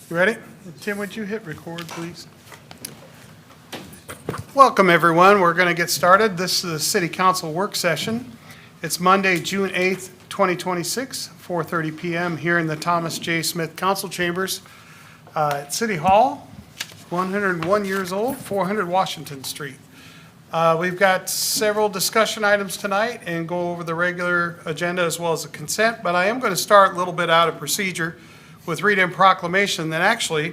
You ready? Tim, would you hit record, please? Welcome, everyone. We're going to get started. This is the City Council work session. It's Monday, June 8th, 2026, 4:30 p.m. here in the Thomas J. Smith Council Chambers at City Hall, 101 years old, 400 Washington Street. We've got several discussion items tonight and go over the regular agenda as well as the consent, but I am going to start a little bit out of procedure with reading a proclamation that actually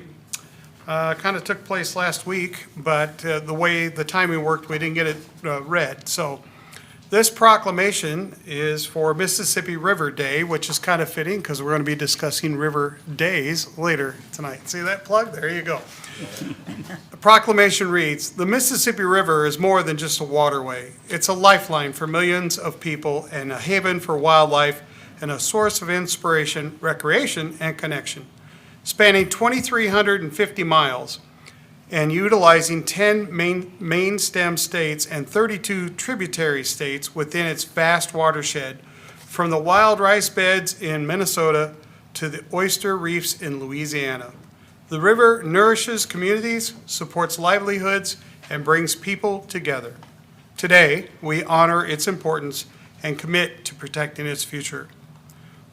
kind of took place last week, but the way the timing worked, we didn't get it read. So this proclamation is for Mississippi River Day, which is kind of fitting because we're going to be discussing river days later tonight. See that plug? There you go. The proclamation reads, "The Mississippi River is more than just a waterway. It's a lifeline for millions of people and a haven for wildlife and a source of inspiration, recreation, and connection. Spanning 2,350 miles and utilizing 10 main stem states and 32 tributary states within its vast watershed, from the wild rice beds in Minnesota to the oyster reefs in Louisiana. The river nourishes communities, supports livelihoods, and brings people together. Today, we honor its importance and commit to protecting its future.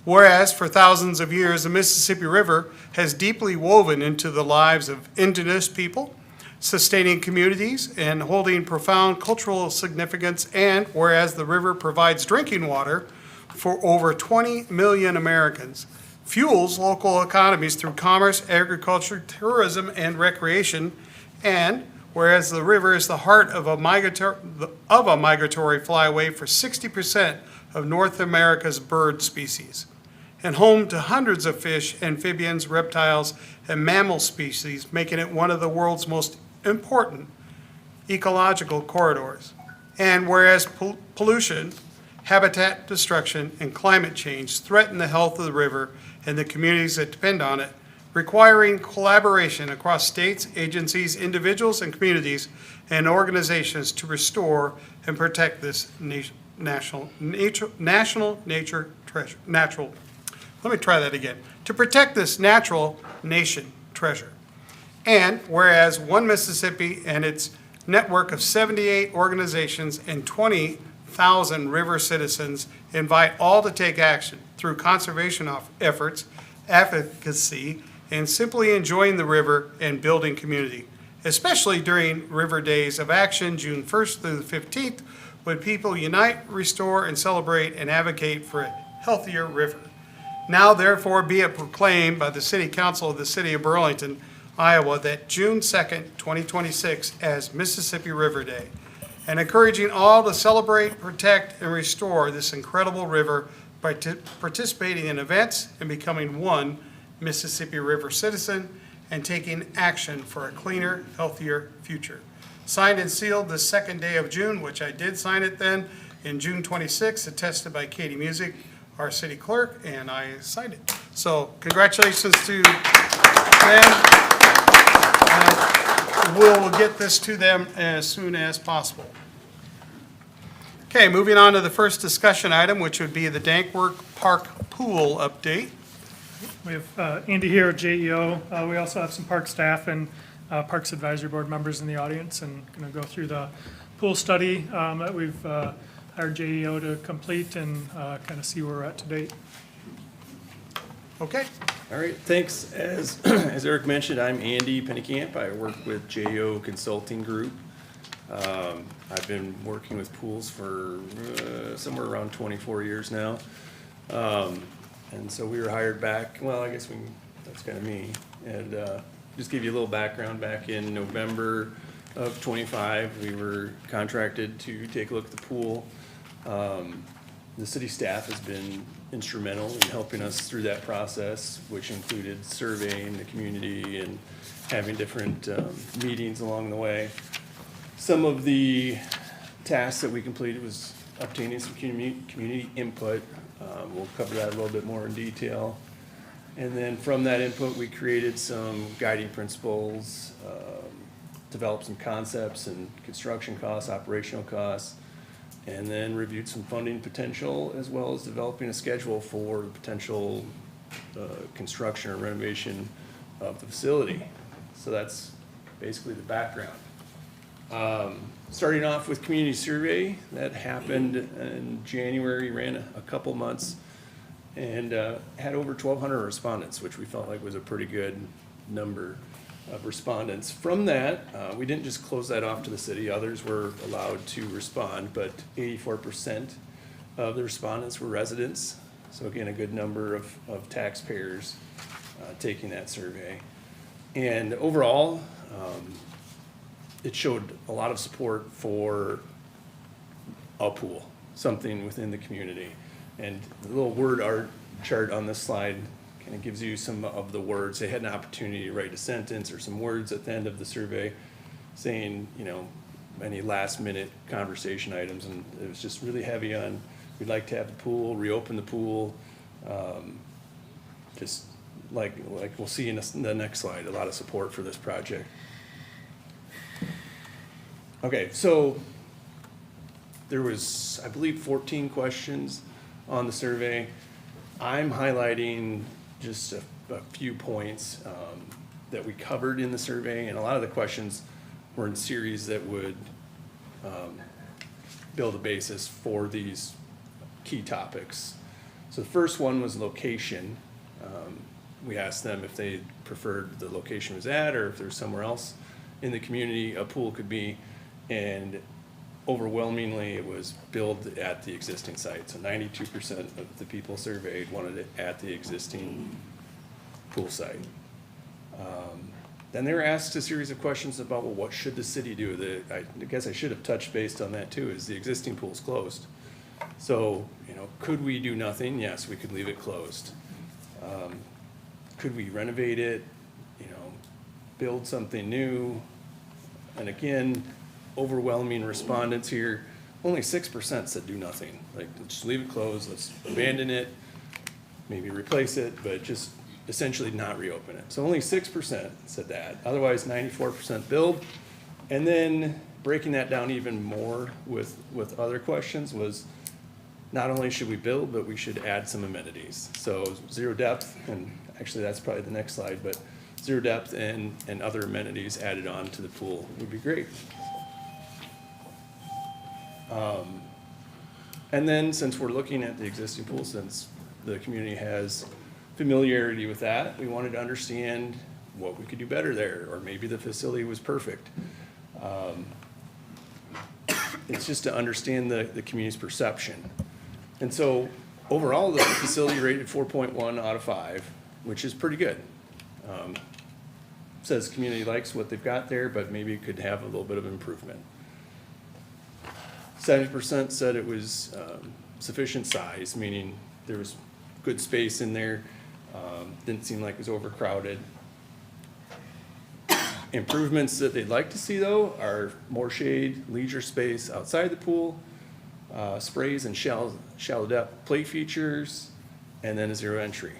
Whereas for thousands of years, the Mississippi River has deeply woven into the lives of indigenous people, sustaining communities and holding profound cultural significance, and whereas the river provides drinking water for over 20 million Americans, fuels local economies through commerce, agriculture, tourism, and recreation, and whereas the river is the heart of a migratory flyway for 60% of North America's bird species, and home to hundreds of fish, amphibians, reptiles, and mammal species, making it one of the world's most important ecological corridors. And whereas pollution, habitat destruction, and climate change threaten the health of the river and the communities that depend on it, requiring collaboration across states, agencies, individuals, and communities and organizations to restore and protect this national nature treasure. Let me try that again. To protect this natural nation treasure. And whereas One Mississippi and its network of 78 organizations and 20,000 river citizens invite all to take action through conservation efforts, advocacy, and simply enjoying the river and building community, especially during River Days of Action, June 1st through the 15th, when people unite, restore, and celebrate and advocate for a healthier river. Now therefore be it proclaimed by the City Council of the City of Burlington, Iowa, that June 2nd, 2026 as Mississippi River Day, and encouraging all to celebrate, protect, and restore this incredible river by participating in events and becoming one Mississippi River citizen and taking action for a cleaner, healthier future. Signed and sealed this second day of June, which I did sign it then, in June 26th, attested by Katie Music, our city clerk, and I signed it. So congratulations to them. We'll get this to them as soon as possible. Okay, moving on to the first discussion item, which would be the Dankworth Park Pool update. We have Andy here at JEO. We also have some park staff and Parks Advisory Board members in the audience, and going to go through the pool study that we've hired JEO to complete and kind of see where we're at to date. Okay. All right, thanks. As Eric mentioned, I'm Andy Pennekamp. I work with JEO Consulting Group. I've been working with pools for somewhere around 24 years now. And so we were hired back, well, I guess that's kind of me. And just give you a little background, back in November of 25, we were contracted to take a look at the pool. The city staff has been instrumental in helping us through that process, which included surveying the community and having different meetings along the way. Some of the tasks that we completed was obtaining some community input. We'll cover that a little bit more in detail. And then from that input, we created some guiding principles, developed some concepts and construction costs, operational costs, and then reviewed some funding potential, as well as developing a schedule for potential construction or renovation of the facility. So that's basically the background. Starting off with community survey, that happened in January, ran a couple months, and had over 1,200 respondents, which we felt like was a pretty good number of respondents. From that, we didn't just close that off to the city, others were allowed to respond, but 84% of the respondents were residents. So again, a good number of taxpayers taking that survey. And overall, it showed a lot of support for a pool, something within the community. And the little word art chart on this slide kind of gives you some of the words. They had an opportunity to write a sentence or some words at the end of the survey saying, you know, any last minute conversation items. And it was just really heavy on, we'd like to have the pool, reopen the pool. Just like we'll see in the next slide, a lot of support for this project. Okay, so there was, I believe, 14 questions on the survey. I'm highlighting just a few points that we covered in the survey, and a lot of the questions were in series that would build a basis for these key topics. So the first one was location. We asked them if they preferred the location was at, or if there's somewhere else in the community a pool could be. And overwhelmingly, it was built at the existing site. So 92% of the people surveyed wanted it at the existing pool site. Then they were asked a series of questions about, well, what should the city do? I guess I should have touched base on that too, is the existing pool's closed. So, you know, could we do nothing? Yes, we could leave it closed. Could we renovate it, you know, build something new? And again, overwhelming respondents here, only 6% said do nothing. Like, just leave it closed, let's abandon it, maybe replace it, but just essentially not reopen it. So only 6% said that. Otherwise, 94% build. And then breaking that down even more with other questions was, not only should we build, but we should add some amenities. So zero depth, and actually that's probably the next slide, but zero depth and other amenities added on to the pool would be great. And then since we're looking at the existing pool, since the community has familiarity with that, we wanted to understand what we could do better there, or maybe the facility was perfect. It's just to understand the community's perception. And so overall, the facility rated 4.1 out of 5, which is pretty good. Says community likes what they've got there, but maybe it could have a little bit of improvement. 70% said it was sufficient size, meaning there was good space in there. Didn't seem like it was overcrowded. Improvements that they'd like to see, though, are more shade, leisure space outside the pool, sprays and shallow depth play features, and then a zero entry.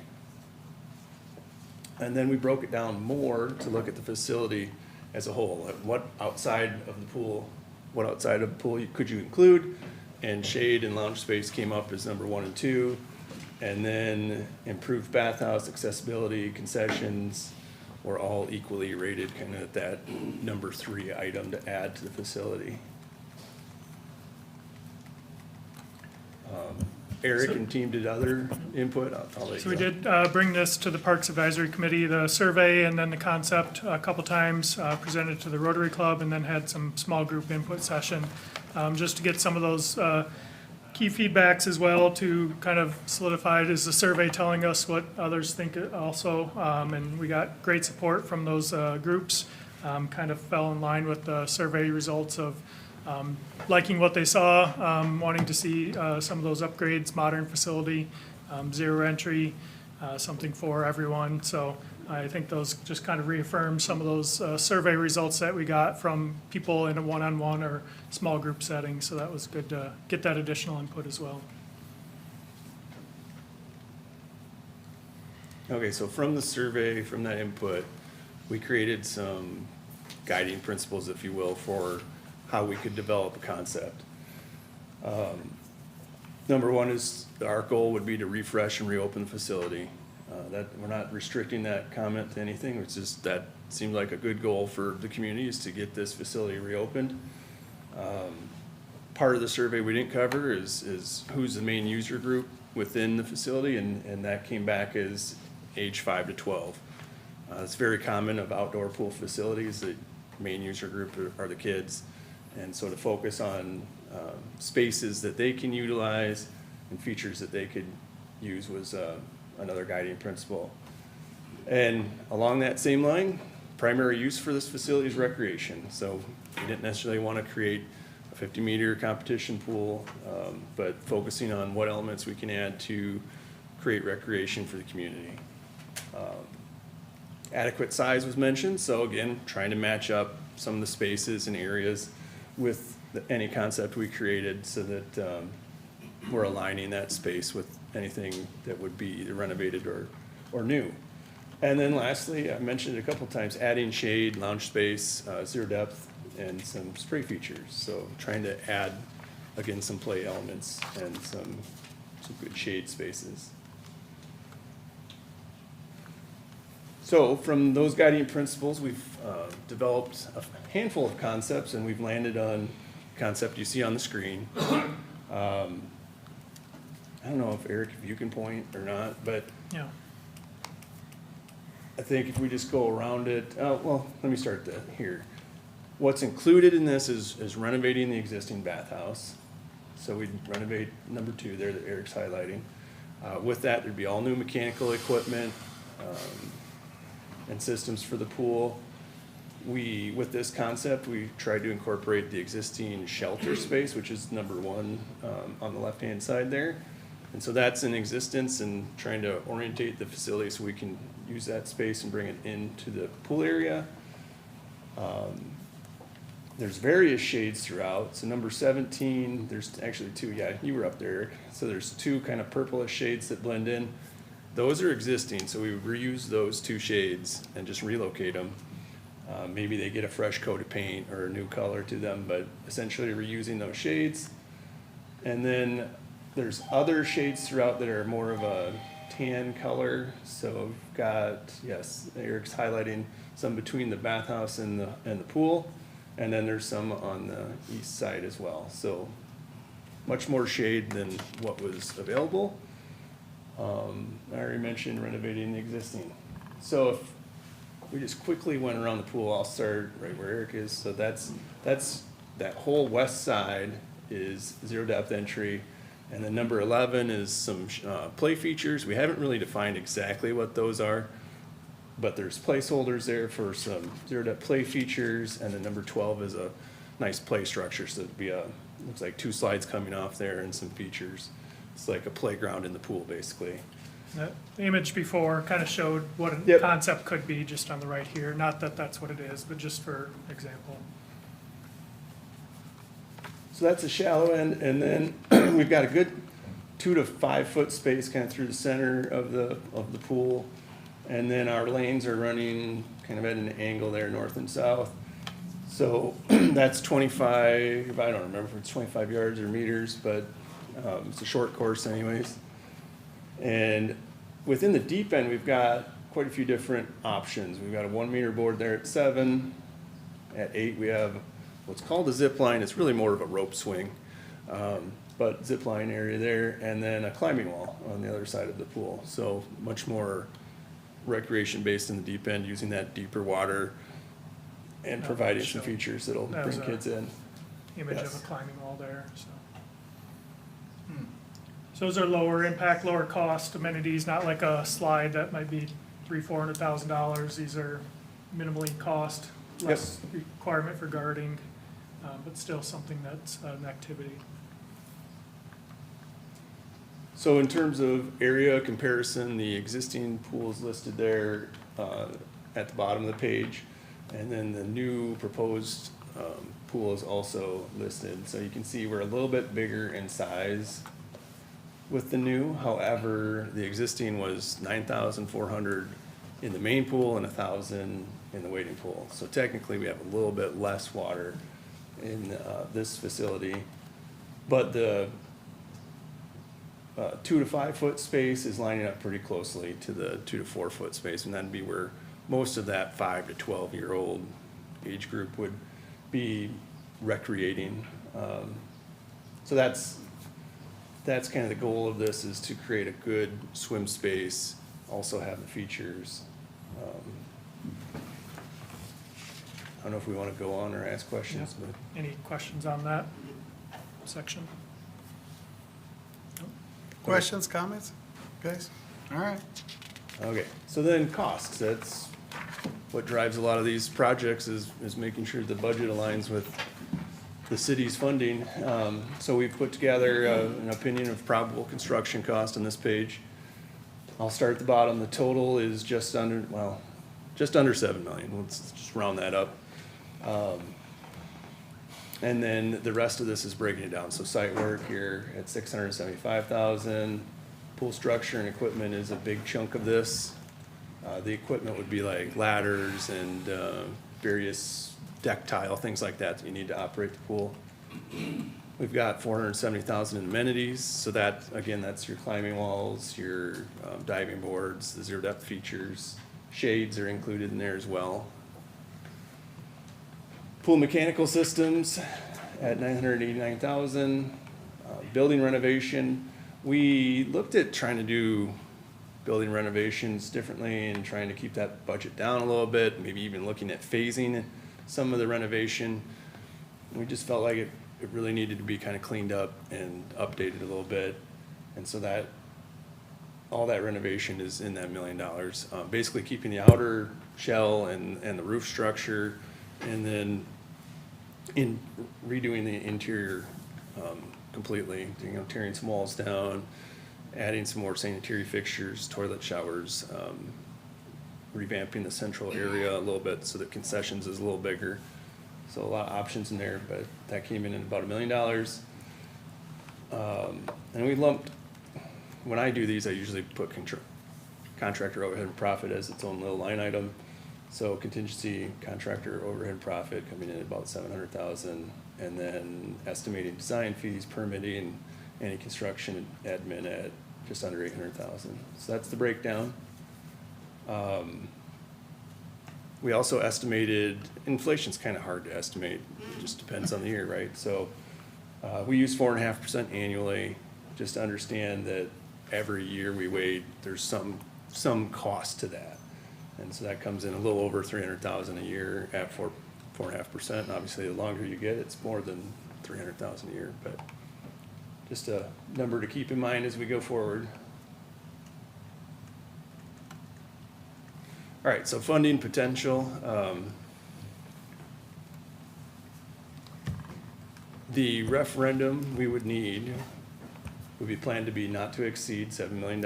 And then we broke it down more to look at the facility as a whole. Like what outside of the pool could you include? And shade and lounge space came up as number 1 and 2. And then improved bathhouse, accessibility, concessions were all equally rated, kind of at that number 3 item to add to the facility. Eric and team did other input. I'll let you So we go. did bring this to the Parks Advisory Committee, the survey and then the concept a couple times, presented to the Rotary Club, and then had some small group input session, just to get some of those key feedbacks as well to kind of solidify it. Is the survey telling us what others think also? And we got great support from those groups, kind of fell in line with the survey results of liking what they saw, wanting to see some of those upgrades, modern facility, zero entry, something for everyone. So I think those just kind of reaffirm some of those survey results that we got from people in a one-on-one or small group setting. So that was good to get that additional input as well. Okay, so from the survey, from that input, we created some guiding principles, if you will, for how we could develop a concept. Number 1 is our goal would be to refresh and reopen the facility. That, we're not restricting that comment to anything, it's just that seemed like a good goal for the community is to get this facility reopened. Part of the survey we didn't cover is who's the main user group within the facility, and that came back as age 5 to 12. It's very common of outdoor pool facilities, the main user group are the kids. And so to focus on spaces that they can utilize and features that they could use was another guiding principle. And along that same line, primary use for this facility is recreation. So we didn't necessarily want to create a 50-meter competition pool, but focusing on what elements we can add to create recreation for the community. Adequate size was mentioned, so again, trying to match up some of the spaces and areas with any concept we created so that we're aligning that space with anything that would be either renovated or new. And then lastly, I mentioned it a couple times, adding shade, lounge space, zero depth, and some spray features. So trying to add, again, some play elements and some good shade spaces. So from those guiding principles, we've developed a handful of concepts, and we've landed on the concept you see on the screen. I don't know if Eric, if you can point or not, but Yeah. I think if we just go around it, well, let me start here. What's included in this is renovating the existing bathhouse. So we'd renovate number 2 there that Eric's highlighting. With that, there'd be all new mechanical equipment and systems for the pool. With this concept, we tried to incorporate the existing shelter space, which is number 1 on the left-hand side there. And so that's in existence, and trying to orientate the facility so we can use that space and bring it into the pool area. There's various shades throughout. So number 17, there's actually 2, yeah, you were up there, Eric. So there's 2 kind of purplish shades that blend in. Those are existing, so we reuse those 2 shades and just relocate them. Maybe they get a fresh coat of paint or a new color to them, but essentially reusing those shades. And then there's other shades throughout that are more of a tan color. So we've got, yes, Eric's highlighting some between the bathhouse and the pool. And then there's some on the east side as well. So much more shade than what was available. I already mentioned renovating the existing. So if we just quickly went around the pool, I'll start right where Eric is. So that's that whole west side is zero depth entry. And then number 11 is some play features. We haven't really defined exactly what those are, but there's placeholders there for some zero depth play features. And then number 12 is a nice play structure. So it'd be looks like 2 slides coming off there and some features. It's like a playground in the pool, basically. The image before kind of showed what a Yep. concept could be just on the right here. Not that that's what it is, but just for example. So that's a shallow end, and then we've got a good 2 to 5 foot space kind of through the center of the pool. And then our lanes are running kind of at an angle there, north and south. So that's 25, I don't remember if it's 25 yards or meters, but it's a short course anyways. And within the deep end, we've got quite a few different options. We've got a 1 meter board there at 7. At 8, we have what's called a zip line. It's really more of a rope swing, but zip line area there, and then a climbing wall on the other side of the pool. So much more recreation based in the deep end, using that deeper water and providing some features that'll That bring was kids in. Image Yes. of a climbing wall there, so. So those are lower impact, lower cost amenities, not like a slide that might be $300,000-$400,000. These are minimally cost, less requirement for guarding, but still something that's an activity. So in terms of area comparison, the existing pool is listed there at the bottom of the page. And then the new proposed pool is also listed. So you can see we're a little bit bigger in size with the new. However, the existing was 9,400 in the main pool and 1,000 in the wading pool. So technically we have a little bit less water in this facility. But the 2 to 5 foot space is lining up pretty closely to the 2 to 4 foot space, and that'd be where most of that 5 to 12-year-old age group would be recreating. So that's kind of the goal of this, is to create a good swim space, also have the features. I don't know if we want to go on or ask questions, but. Any questions on that section? Questions, comments? Guys? All right. Okay, so then costs, that's what drives a lot of these projects, is making sure the budget aligns with the city's funding. So we've put together an opinion of probable construction cost on this page. I'll start at the bottom. The total is just under 7 million. Let's just round that up. And then the rest of this is breaking it down. So site work here at 675,000. Pool structure and equipment is a big chunk of this. The equipment would be like ladders and various deck tile, things like that you need to operate the pool. We've got 470,000 in amenities. So that, again, that's your climbing walls, your diving boards, the zero depth features. Shades are included in there as well. Pool mechanical systems at 989,000. Building renovation, we looked at trying to do building renovations differently and trying to keep that budget down a little bit, maybe even looking at phasing some of the renovation. We just felt like it really needed to be kind of cleaned up and updated a little bit. And so that, all that renovation is in that $1 million. Basically keeping the outer shell and the roof structure, and then redoing the interior completely, tearing some walls down, adding some more sanitary fixtures, toilet showers, revamping the central area a little bit so that concessions is a little bigger. So a lot of options in there, but that came in at about $1 million. And we lumped, when I do these, I usually put contractor overhead and profit as its own little line item. So contingency, contractor overhead and profit coming in at about 700,000, and then estimating design fees, permitting, any construction admin at just under 800,000. So that's the breakdown. We also estimated, inflation's kind of hard to estimate, it just depends on the year, right? So we use 4.5% annually, just to understand that every year we wait, there's some cost to that. And so that comes in a little over 300,000 a year at 4.5%. And obviously, the longer you get, it's more than 300,000 a year. But just a number to keep in mind as we go forward. All right, so funding potential. The referendum we would need would be planned to be not to exceed $7 million.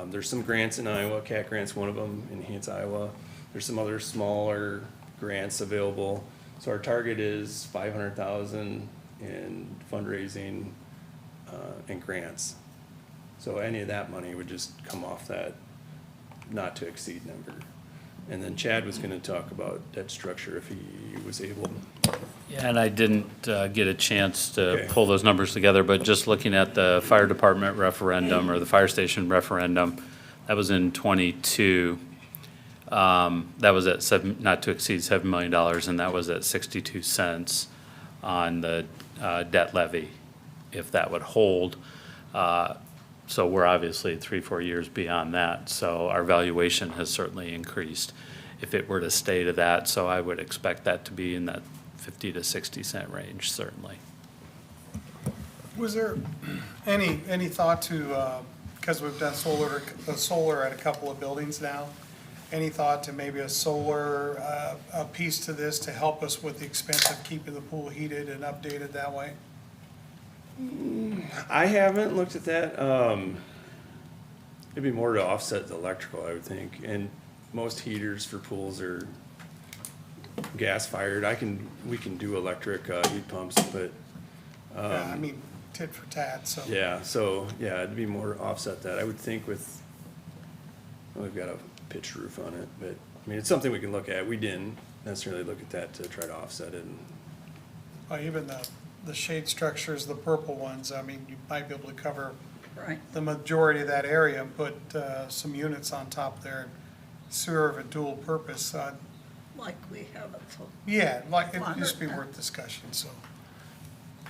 There's some grants in Iowa, CAT grants, one of them, Enhance Iowa. There's some other smaller grants available. So our target is 500,000 in fundraising and grants. So any of that money would just come off that not to exceed number. And then Chad was gonna talk about debt structure if he was able. Yeah, and I didn't get a chance to Okay. pull those numbers together, but just looking at the fire department referendum or the fire station referendum, that was in '22. That was at not to exceed $7 million, and that was at 62 cents on the debt levy, if that would hold. So we're obviously 3-4 years beyond that, so our valuation has certainly increased if it were to stay to that. So I would expect that to be in that 50 to 60 cent range, certainly. Was there any thought to, because we've done solar at a couple of buildings now, any thought to maybe a solar a piece to this to help us with the expense of keeping the pool heated and updated that way? I haven't looked at that. It'd be more to offset the electrical, I would think. And most heaters for pools are gas fired. We can do electric heat pumps, but Yeah, I mean, tit for tat, so. yeah, it'd be more to offset that. I would think well, we've got a pitched roof on it, but I mean, it's something we can look at. We didn't necessarily look at that to try to offset it. Even the shade structures, the purple ones, I mean, you might be able to cover Right. the majority of that area and put some units on top there and serve a dual purpose. Like we have it, so. Yeah, like, it'd just be Wonderful. worth discussion, so.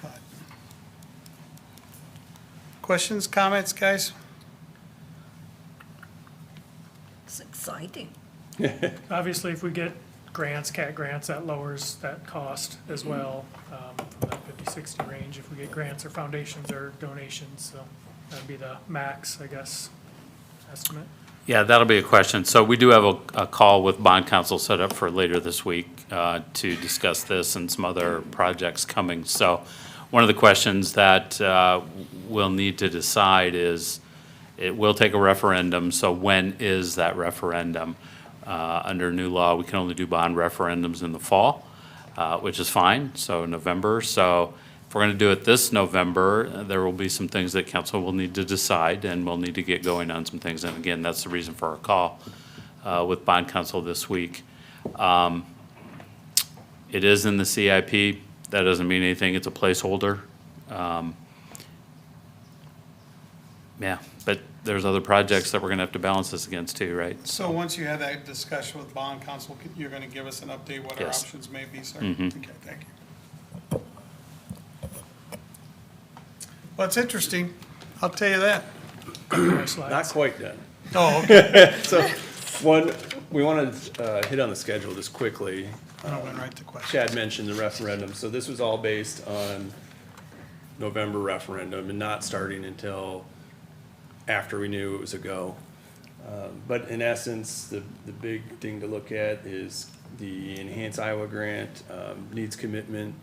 but- Questions, comments, guys? It's exciting. Obviously, if we get grants, CAT grants, that lowers that cost as well, from that 50-60 range. If we get grants or foundations or donations, so that'd be the max, I guess, estimate. Yeah, that'll be a question. So we do have a call with bond council set up for later this week to discuss this and some other projects coming. So one of the questions that we'll need to decide is, it will take a referendum, so when is that referendum? Under new law, we can only do bond referendums in the fall, which is fine, so November. So if we're gonna do it this November, there will be some things that council will need to decide, and we'll need to get going on some things. And again, that's the reason for our call with bond council this week. It is in the CIP. That doesn't mean anything. It's a placeholder. Yeah, but there's other projects that we're gonna have to balance this against too, right? So once you have that discussion with bond council, you're gonna give us an update what our Yes. options may be, sir? Mhm. Okay, thank you. Well, it's interesting, I'll tell you that. My Not slides. quite done. Oh, okay. So, one, we want to hit on the schedule just quickly. I went right to question. Chad mentioned the referendum, so this was all based on November referendum and not starting until after we knew it was a go. But in essence, the big thing to look at is the Enhance Iowa grant, needs commitment,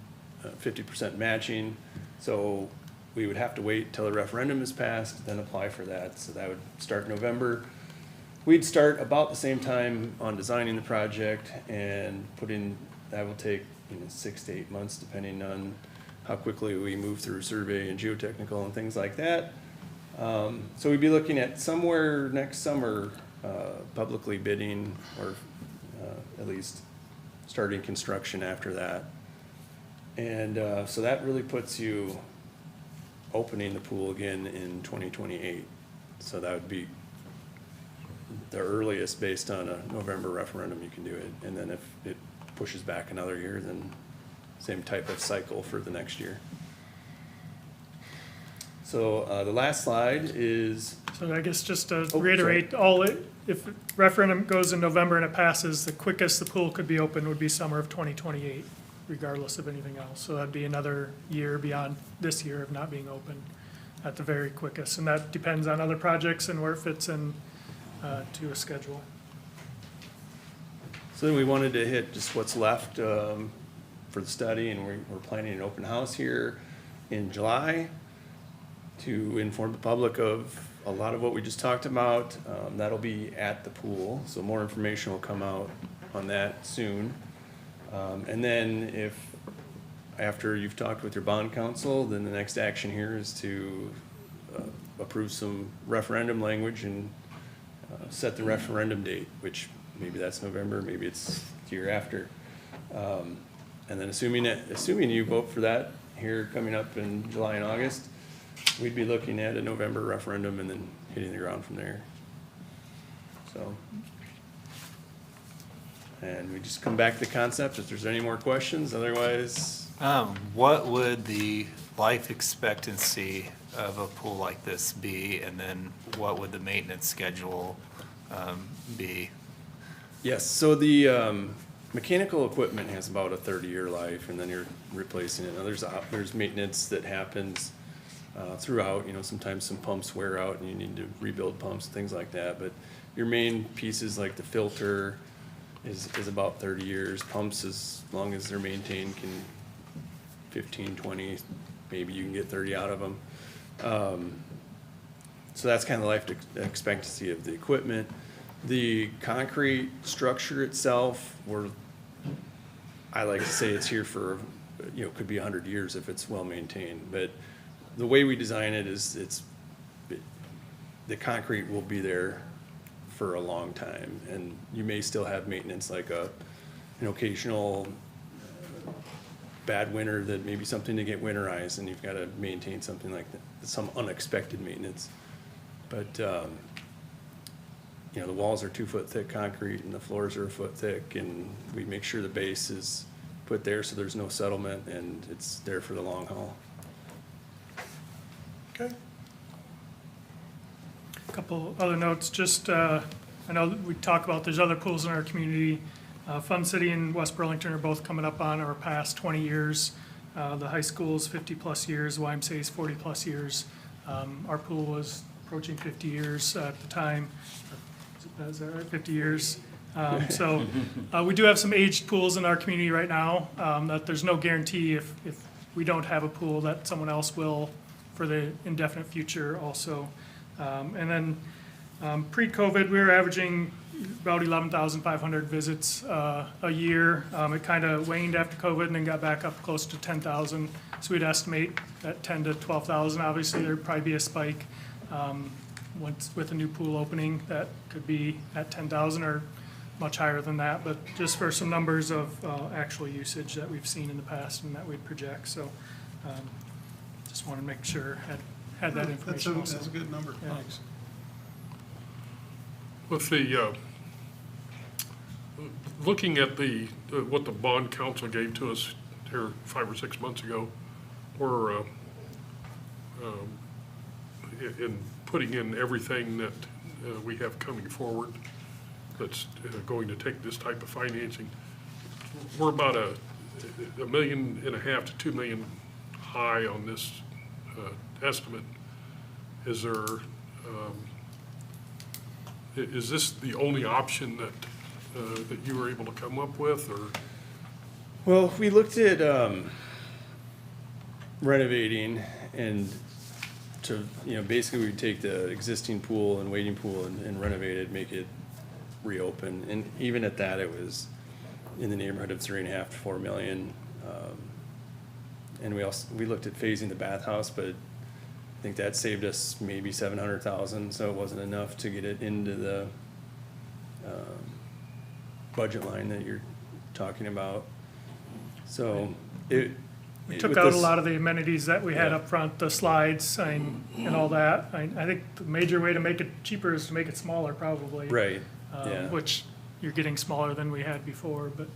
50% matching. So we would have to wait till the referendum is passed, then apply for that. So that would start November. We'd start about the same time on designing the project and that will take, 6 to 8 months, depending on how quickly we move through survey and geotechnical and things like that. So we'd be looking at somewhere next summer, publicly bidding or at least starting construction after that. And so that really puts you opening the pool again in 2028. So that would be the earliest based on a November referendum you can do it. And then if it pushes back another year, then same type of cycle for the next year. So the last slide is, So I guess just to Oh, reiterate, if referendum goes in November and it passes, the quickest the pool could be open would be summer of 2028, regardless of anything else. So that'd be another year beyond this year of not being open at the very quickest. And that depends on other projects and where it fits in to a schedule. so then we wanted to hit just what's left for the study, and we're planning an open house here in July to inform the public of a lot of what we just talked about. That'll be at the pool, so more information will come out on that soon. And then after you've talked with your bond council, then the next action here is to approve some referendum language and set the referendum date, which maybe that's November, maybe it's the year after. And then assuming you vote for that here coming up in July and August, we'd be looking at a November referendum and then hitting the ground from there. So. And we just come back to the concept if there's any more questions, otherwise, What would the life expectancy of a pool like this be, and then what would the maintenance schedule be? yes, so the mechanical equipment has about a 30-year life, and then you're replacing it. Now, there's maintenance that happens throughout, sometimes some pumps wear out and you need to rebuild pumps, things like that. But your main pieces like the filter is about 30 years. Pumps, as long as they're maintained, can 15, 20, maybe you can get 30 out of them. So that's kind of the life expectancy of the equipment. The concrete structure itself, I like to say it's here for, could be 100 years if it's well maintained. But the way we design it is the concrete will be there for a long time, and you may still have maintenance like an occasional bad winter, that maybe something to get winterized, and you've got to maintain something like that, some unexpected maintenance. But, you know, the walls are 2 foot thick concrete and the floors are a foot thick, and we make sure the base is put there so there's no settlement and it's there for the long haul. Okay. Couple other notes, just, I know that we talk about, there's other pools in our community. Fun City and West Burlington are both coming up on or past 20 years. The high school's 50-plus years, YMCA's 40-plus years. Our pool was approaching 50 years at the time. Is that right, 50 years? So we do have some aged pools in our community right now, that there's no guarantee if we don't have a pool that someone else will for the indefinite future also. And then pre-COVID, we were averaging about 11,500 visits a year. It kind of waned after COVID and then got back up close to 10,000. So we'd estimate at 10 to 12,000. Obviously, there'd probably be a spike once with a new pool opening that could be at 10,000 or much higher than that. But just for some numbers of actual usage that we've seen in the past and that we project. So just wanted to make sure had that information also. That's a good number, Yeah. thanks. With the, looking at what the bond council gave to us here 5 or 6 months ago, we're in putting in everything that we have coming forward that's going to take this type of financing. We're about $1.5 million to 2 million high on this estimate. Is there, is this the only option that you were able to come up with, or? Well, we looked at renovating and to, you know, basically we'd take the existing pool and waiting pool and renovate it, make it reopen. And even at that, it was in the neighborhood of 3.5 to 4 million. And we looked at phasing the bathhouse, but I think that saved us maybe 700,000, so it wasn't enough to get it into the budget line that you're talking about. So We took out a lot of the amenities that we had up front, the slides and all that. I think the major way to make it cheaper is to make it smaller, probably. Right, yeah. Which you're getting smaller than we had before, but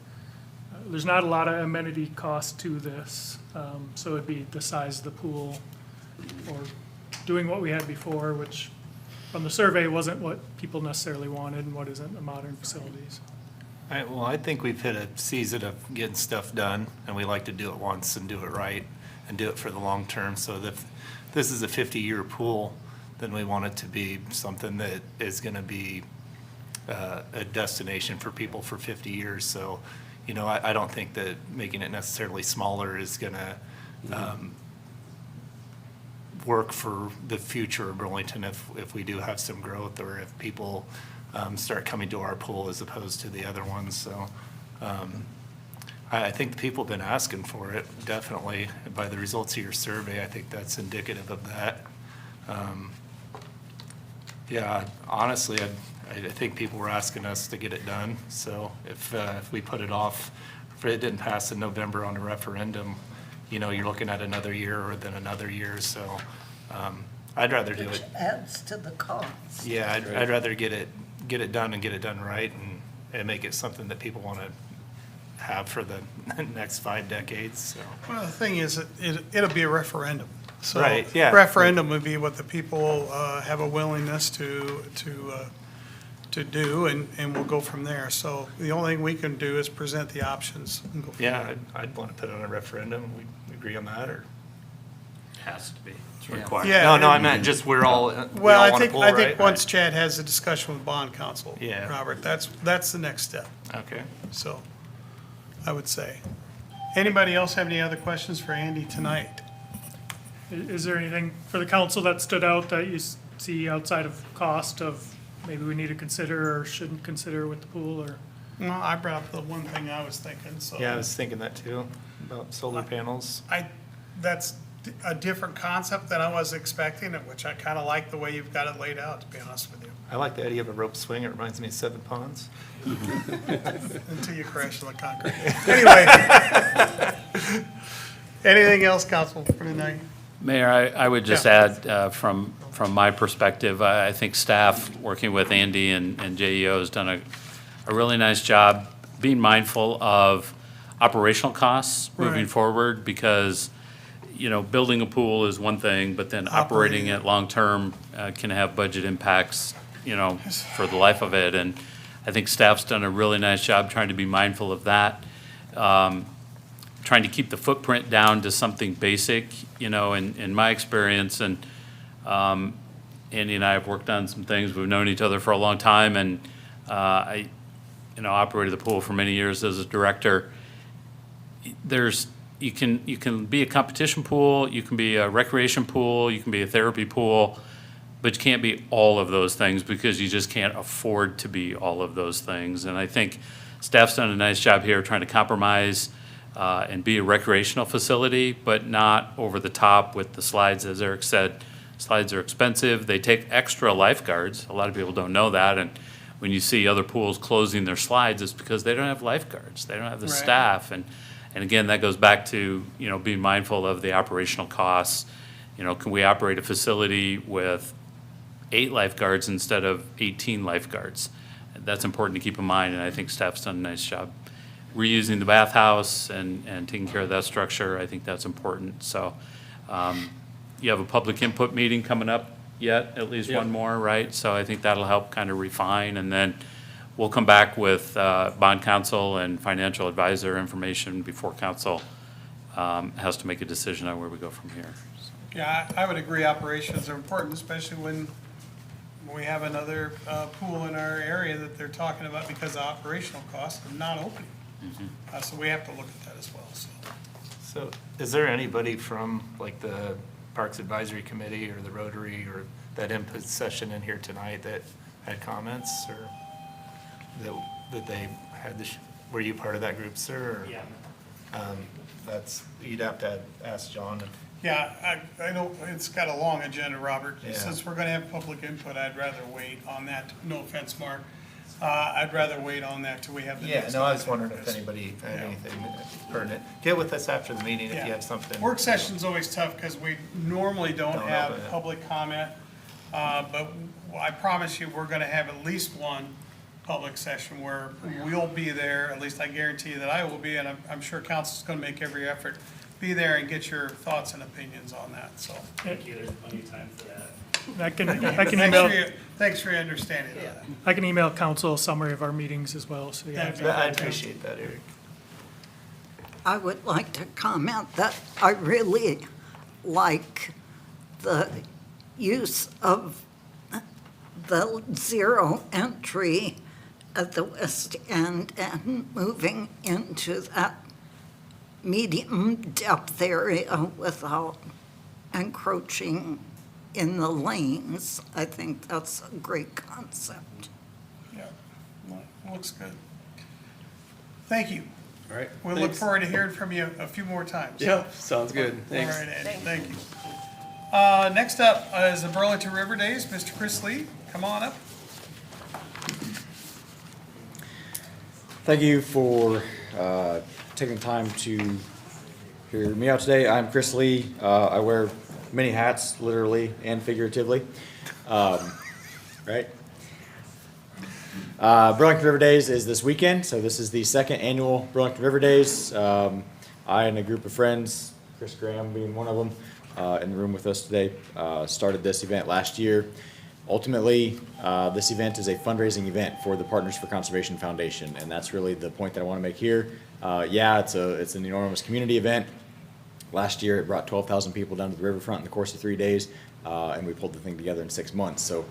there's not a lot of amenity cost to this. So it'd be the size of the pool or doing what we had before, which from the survey wasn't what people necessarily wanted and what isn't the modern facilities. Well, I think we've hit a season of getting stuff done, and we like to do it once and do it right and do it for the long term. So if this is a 50-year pool, then we want it to be something that is going to be a destination for people for 50 years. So, you know, I don't think that making it necessarily smaller is going to work for the future of Burlington if we do have some growth, or if people start coming to our pool as opposed to the other ones. So I think the people have been asking for it, definitely. By the results of your survey, I think that's indicative of that. Yeah, honestly, I think people were asking us to get it done. So if we put it off, if it didn't pass in November on a referendum, you know, you're looking at another year or then another year. So I'd rather do Which it. adds to the cost. Yeah, I'd rather get it done and get it done right and make it something that people want to have for the next 5 decades, so. Well, the thing is, it'll be a referendum. So Right, yeah. referendum would be what the people have a willingness to do, and we'll go from there. So the only thing we can do is present the options and go from Yeah, there. I'd want to put it on a referendum. We agree on that, or? Has to be. It's required. Yeah. No, I meant just we're all, we Well, all I want a think, pool, I right? think once Chad has a discussion with bond counsel, Yeah. Robert, that's the next step, Okay. so, I would say. Anybody else have any other questions for Andy tonight? Is there anything for the council that stood out that you see outside of cost of maybe we need to consider or shouldn't consider with the pool, or? No, I brought up the one thing I was thinking, so. Yeah, I was thinking that too, about solar panels. That's a different concept than I was expecting, which I kind of like the way you've got it laid out, to be honest with you, I like the idea of a rope swing. It reminds me of Seven Ponds. until you crash on the concrete. Anyway, Anything else, council, for tonight? Mayor, I would just Yeah. add, from my perspective, I think staff, working with Andy and JEO, has done a really nice job being mindful of operational costs moving Right. forward, because, you know, building a pool is one thing, but then operating it long-term can have budget impacts, you know, for the life of it. And I think staff's done a really nice job trying to be mindful of that. Trying to keep the footprint down to something basic, you know, in my experience, and Andy and I have worked on some things, we've known each other for a long time, and I, you know, operated the pool for many years as a director. You can be a competition pool, you can be a recreation pool, you can be a therapy pool, but you can't be all of those things, because you just can't afford to be all of those things. And I think staff's done a nice job here trying to compromise and be a recreational facility, but not over the top with the slides. As Eric said, slides are expensive. They take extra lifeguards. A lot of people don't know that. And when you see other pools closing their slides, it's because they don't have lifeguards. They don't have the Right. staff. And again, that goes back to, you know, being mindful of the operational costs. You know, can we operate a facility with 8 lifeguards instead of 18 lifeguards? That's important to keep in mind, and I think staff's done a nice job reusing the bathhouse and taking care of that structure. I think that's important. So you have a public input meeting coming up yet, at least one more, right? So I think that'll help kind of refine, and then we'll come back with bond counsel and financial advisor information before council has to make a decision on where we go from here. Yeah, I would agree operations are important, especially when we have another pool in our area that they're talking about because of operational costs of not opening. So we have to look at that as well, so. So is there anybody from like the Parks Advisory Committee or the Rotary or that input session in here tonight that had comments, or that they had this, were you part of that group, sir? or- Yeah. You'd have to ask John if. Yeah, I don't, it's got a long agenda, Robert. Yeah. Since we're gonna have public input, I'd rather wait on that. No offense, Mark. I'd rather wait on that till we have the Yeah, next. no, I was wondering if anybody had Yeah. anything pertinent. Get with us after the meeting if Yeah. you have something. Work session's always tough because we normally don't Don't have open it. public comment. But I promise you, we're gonna have at least one public session where we'll be there, at least I guarantee you that I will be, and I'm sure council's gonna make every effort. Be there and get your thoughts and opinions on that, so. Thank you, there's plenty of time for that. I can Thanks for your understanding of that. I can email council a summary of our meetings as well, so you have Yeah. I appreciate that, Eric. I would like to comment that I really like the use of the zero entry at the west end and moving into that medium depth area without encroaching in the lanes. I think that's a great concept. Yeah, well, looks good. Thank you. All right. We look thanks. forward to hearing from you a few more times. Yeah, sounds good. All Thanks. right, Andy, thank you. Next up is the Burlington River Days. Mr. Chris Lee, come on up. Thank you for taking the time to hear me out today. I'm Chris Lee. I wear many hats, literally and figuratively. Right? Burlington River Days is this weekend, so this is the second annual Burlington River Days. I and a group of friends, Chris Graham being one of them, in the room with us today, started this event last year. Ultimately, this event is a fundraising event for the Partners for Conservation Foundation, and that's really the point that I want to make here. Yeah, it's an enormous community event. Last year, it brought 12,000 people down to the riverfront in the course of 3 days, and we pulled the thing together in 6 months. So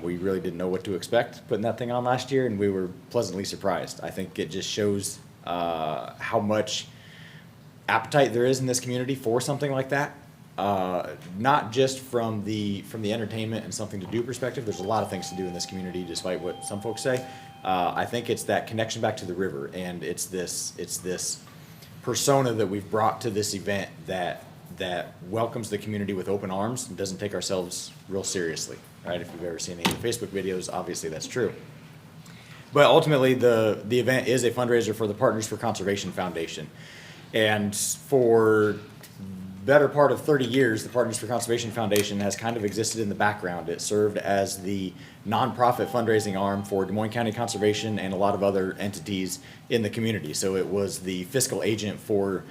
we really didn't know what to expect putting that thing on last year, and we were pleasantly surprised. I think it just shows how much appetite there is in this community for something like that. Not just from the entertainment and something to do perspective. There's a lot of things to do in this community, despite what some folks say. I think it's that connection back to the river, and it's this persona that we've brought to this event that welcomes the community with open arms and doesn't take ourselves real seriously. Right? If you've ever seen any of the Facebook videos, obviously that's true. But ultimately, the event is a fundraiser for the Partners for Conservation Foundation. And for better part of 30 years, the Partners for Conservation Foundation has kind of existed in the background. It served as the nonprofit fundraising arm for Des Moines County Conservation and a lot of other entities in the community. So it was the fiscal agent for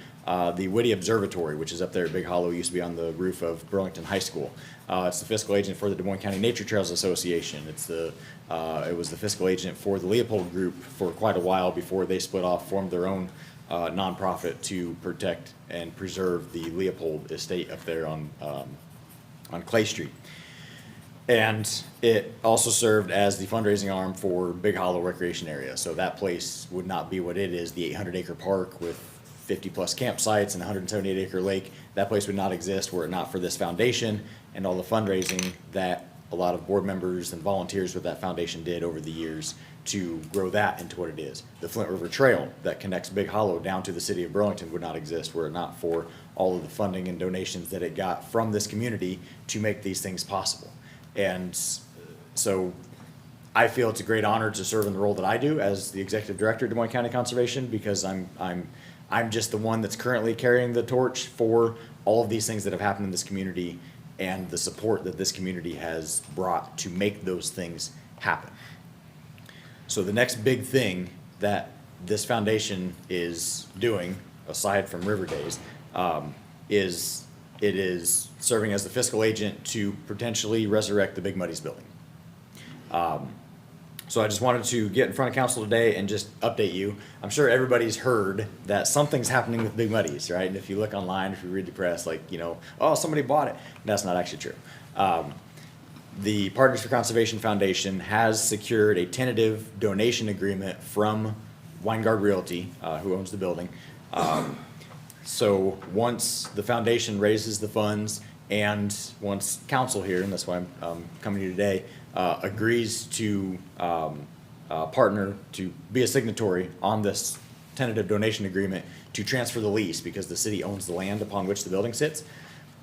the Whitty Observatory, which is up there at Big Hollow, used to be on the roof of Burlington High School. It's the fiscal agent for the Des Moines County Nature Trails Association. It was the fiscal agent for the Leopold Group for quite a while before they split off, formed their own nonprofit to protect and preserve the Leopold estate up there on Clay Street. And it also served as the fundraising arm for Big Hollow Recreation Area. So that place would not be what it is, the 800-acre park with 50-plus campsites and a 178-acre lake. That place would not exist were it not for this foundation and all the fundraising that a lot of board members and volunteers with that foundation did over the years to grow that into what it is. The Flint River Trail that connects Big Hollow down to the city of Burlington would not exist were it not for all of the funding and donations that it got from this community to make these things possible. And so I feel it's a great honor to serve in the role that I do as the executive director of Des Moines County Conservation, because I'm just the one that's currently carrying the torch for all of these things that have happened in this community and the support that this community has brought to make those things happen. So the next big thing that this foundation is doing, aside from River Days, is it is serving as the fiscal agent to potentially resurrect the Big Muddies building. So I just wanted to get in front of council today and just update you. I'm sure everybody's heard that something's happening with Big Muddies, right? And if you look online, if you read the press, like, oh, somebody bought it. That's not actually true. The Partners for Conservation Foundation has secured a tentative donation agreement from Weingard Realty, who owns the building. So once the foundation raises the funds and once council here, and that's why I'm coming to you today, agrees to partner to be a signatory on this tentative donation agreement to transfer the lease, because the city owns the land upon which the building sits.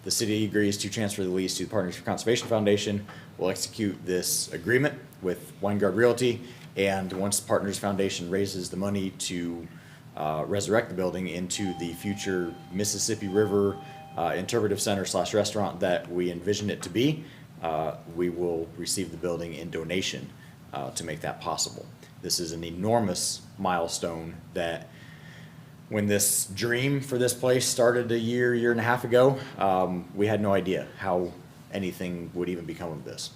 The city agrees to transfer the lease to the Partners for Conservation Foundation. We'll execute this agreement with Weingard Realty, and once Partners Foundation raises the money to resurrect the building into the future Mississippi River interpretive center / restaurant that we envision it to be, we will receive the building in donation to make that possible. This is an enormous milestone that when this dream for this place started a year and a half ago, we had no idea how anything would even become of this.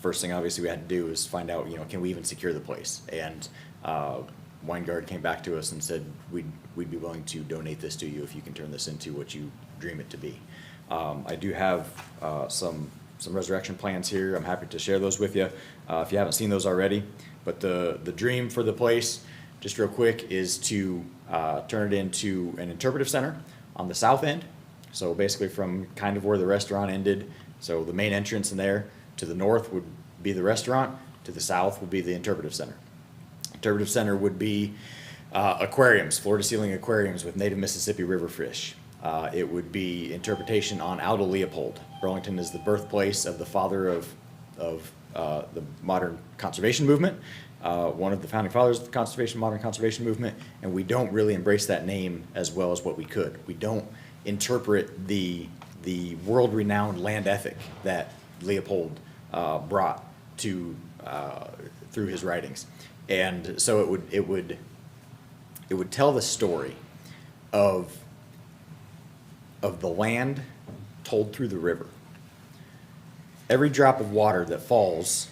First thing obviously we had to do is find out, can we even secure the place? And Weingard came back to us and said, we'd be willing to donate this to you if you can turn this into what you dream it to be. I do have some resurrection plans here. I'm happy to share those with you if you haven't seen those already. But the dream for the place, just real quick, is to turn it into an interpretive center on the south end. So basically from kind of where the restaurant ended, so the main entrance in there, to the north would be the restaurant, to the south would be the interpretive center. Interpretive center would be aquariums, floor-to-ceiling aquariums with native Mississippi River fish. It would be interpretation on Aldo Leopold. Burlington is the birthplace of the father of the modern conservation movement, one of the founding fathers of the modern conservation movement, and we don't really embrace that name as well as what we could. We don't interpret the world-renowned land ethic that Leopold brought to through his writings. And so it would tell the story of the land told through the river. Every drop of water that falls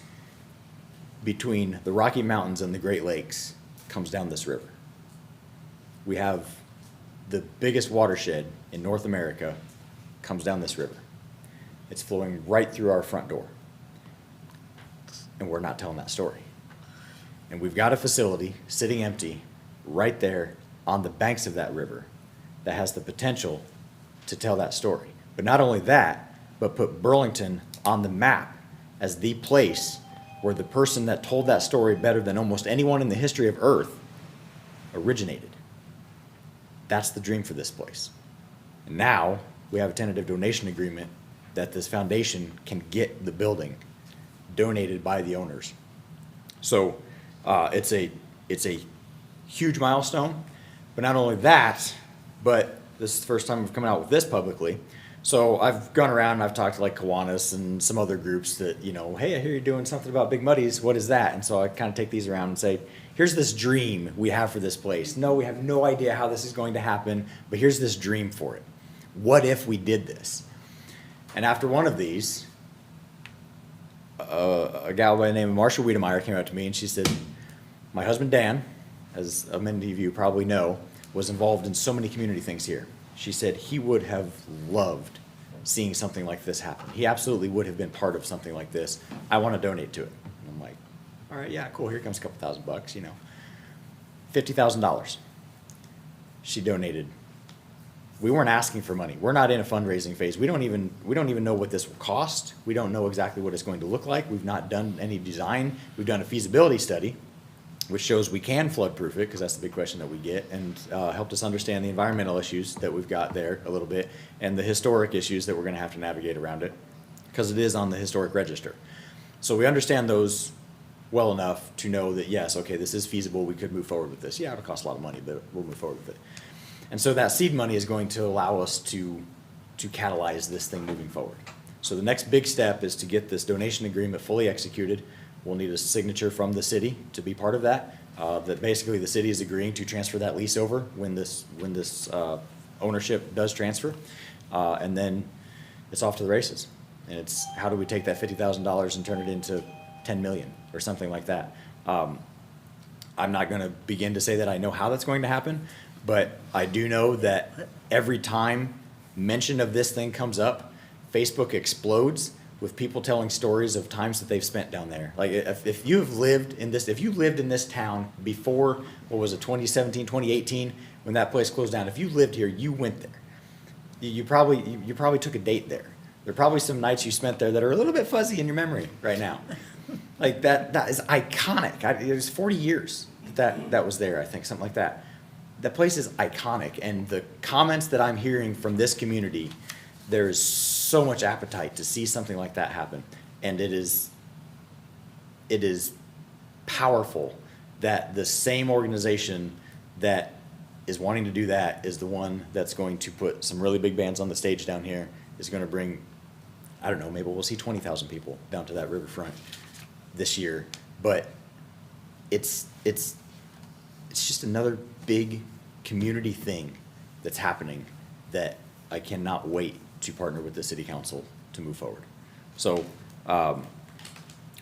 between the Rocky Mountains and the Great Lakes comes down this river. We have the biggest watershed in North America comes down this river. It's flowing right through our front door. And we're not telling that story. And we've got a facility sitting empty right there on the banks of that river that has the potential to tell that story. But not only that, but put Burlington on the map as the place where the person that told that story better than almost anyone in the history of Earth originated. That's the dream for this place. And now we have a tentative donation agreement that this foundation can get the building donated by the owners. So it's a huge milestone, but not only that, but this is the first time we've come out with this publicly. So I've gone around and I've talked to like Kiwanis and some other groups that, you know, hey, I hear you're doing something about Big Muddies. What is that? And so I kind of take these around and say, here's this dream we have for this place. No, we have no idea how this is going to happen, but here's this dream for it. What if we did this? And after one of these, a gal by the name of Marsha Wiedemeyer came up to me and she said, my husband Dan, as many of you probably know, was involved in so many community things here. She said he would have loved seeing something like this happen. He absolutely would have been part of something like this. I want to donate to it. And I'm like, all right, yeah, cool. Here comes a couple $1,000, you know. $50,000. She donated. We weren't asking for money. We're not in a fundraising phase. We don't even know what this will cost. We don't know exactly what it's going to look like. We've not done any design. We've done a feasibility study, which shows we can flood-proof it, because that's the big question that we get, and helped us understand the environmental issues that we've got there a little bit, and the historic issues that we're gonna have to navigate around it, because it is on the historic register. So we understand those well enough to know that, yes, okay, this is feasible, we could move forward with this. Yeah, it'll cost a lot of money, but we'll move forward with it. And so that seed money is going to allow us to catalyze this thing moving forward. So the next big step is to get this donation agreement fully executed. We'll need a signature from the city to be part of that. That basically the city is agreeing to transfer that lease over when this ownership does transfer. And then it's off to the races. And it's, how do we take that $50,000 and turn it into 10 million or something like that? I'm not gonna begin to say that I know how that's going to happen, but I do know that every time mention of this thing comes up, Facebook explodes with people telling stories of times that they've spent down there. Like if you've lived in this, if you lived in this town before, what was it, 2017, 2018, when that place closed down, if you lived here, you went there. You probably took a date there. There are probably some nights you spent there that are a little bit fuzzy in your memory right now. Like that is iconic. It was 40 years that was there, I think, something like that. That place is iconic, and the comments that I'm hearing from this community, there is so much appetite to see something like that happen. And it is powerful that the same organization that is wanting to do that is the one that's going to put some really big bands on the stage down here, is going to bring, I don't know, maybe we'll see 20,000 people down to that riverfront this year. But it's just another big community thing that's happening that I cannot wait to partner with the city council to move forward. So I'm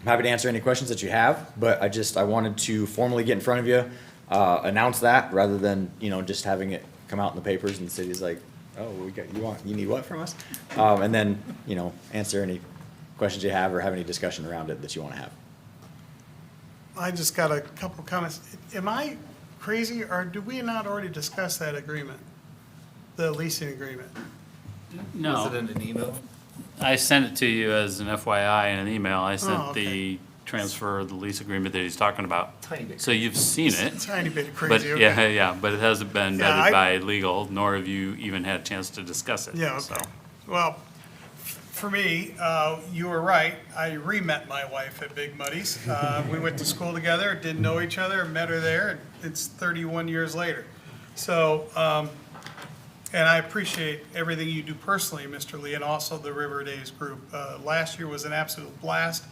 happy to answer any questions that you have, but I wanted to formally get in front of you, announce that, rather than, you know, just having it come out in the papers and the city's like, oh, you need what from us? And then, you know, answer any questions you have or have any discussion around it that you want to have. I just got a couple comments. Am I crazy, or did we not already discuss that agreement? The leasing agreement? Was it No, in an email? I sent it to you as an FYI in an email. I Oh, sent okay. the transfer of the lease agreement that he's talking about. Tiny bit. So you've seen it. Tiny bit But, crazy, okay. yeah, but it hasn't been Yeah, I- vetted by legal, nor have you even had a chance to discuss it. Yeah, so. okay. Well, for me, you were right. I re-met my wife at Big Muddies. We went to school together, didn't know each other, met her there, and it's 31 years later. So, and I appreciate everything you do personally, Mr. Lee, and also the River Days group. Last year was an absolute blast.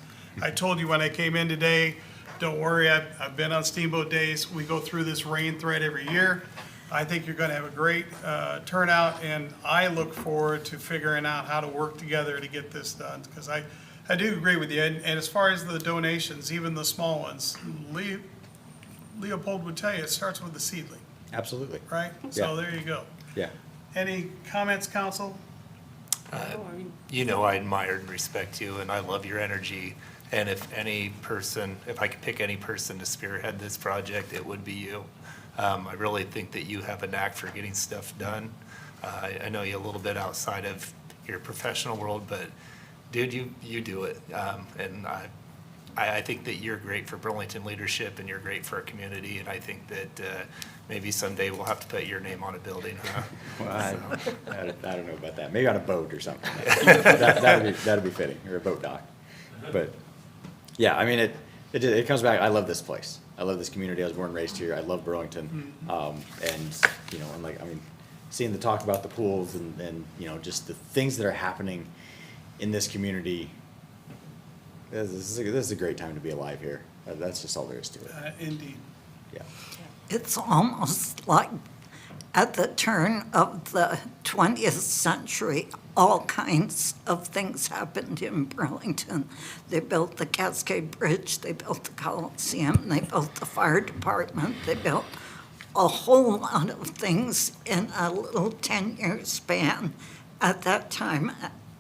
I told you when I came in today, don't worry, I've been on Steamboat Days. We go through this rain thread every year. I think you're gonna have a great turnout, and I look forward to figuring out how to work together to get this done, because I do agree with you. And as far as the donations, even the small ones, Leopold would tell you, it starts with the seedling, Absolutely. right? So Yeah. there you go. Yeah. Any comments, council? You know, I admire and respect you, and I love your energy. And if I could pick any person to spearhead this project, it would be you. I really think that you have a knack for getting stuff done. I know you a little bit outside of your professional world, but dude, you do it. And I think that you're great for Burlington leadership, and you're great for our community. And I think that maybe someday we'll have to put your name on a building, huh? Well, I don't know about that. Maybe on a boat or something. That'd be fitting, or a boat dock. But yeah, I mean, it comes back. I love this place. I love this community. I was born and raised here. I love Burlington. And, you know, I'm like, I mean, seeing the talk about the pools and, you know, just the things that are happening in this community. This is a great time to be alive here. That's just all there is to it. Indeed. Yeah. It's almost like at the turn of the 20th century, all kinds of things happened in Burlington. They built the Cascade Bridge, they built the Coliseum, they built the fire department, they built a whole lot of things in a little 10-year span at that time.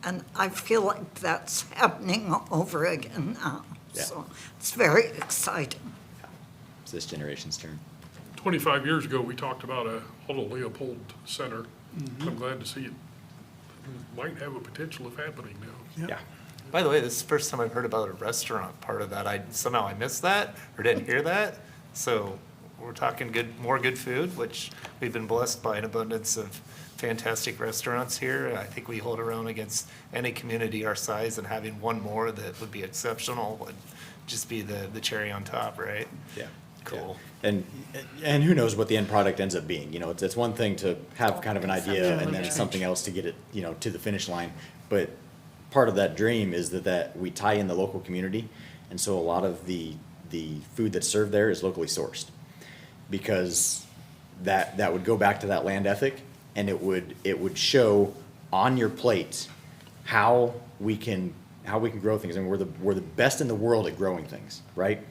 And I feel like that's happening over again now. Yeah. So it's very exciting. It's this generation's turn. 25 years ago, we talked about a Otto Leopold Center. I'm glad to see it might have a potential of happening now. Yeah. By the way, this is the first time I've heard about a restaurant part of that. Somehow I missed that or didn't hear that. So we're talking more good food, which we've been blessed by an abundance of fantastic restaurants here. I think we hold our own against any community our size, and having one more that would be exceptional would just be the cherry on top, right? Yeah. Cool. And who knows what the end product ends up being. You know, it's one thing to have kind of an idea and then it's something else to get it, you know, to the finish line. But part of that dream is that we tie in the local community. And so a lot of the food that's served there is locally sourced. Because that would go back to that land ethic, and it would show on your plate how we can grow things. And we're the best in the world at growing things, right?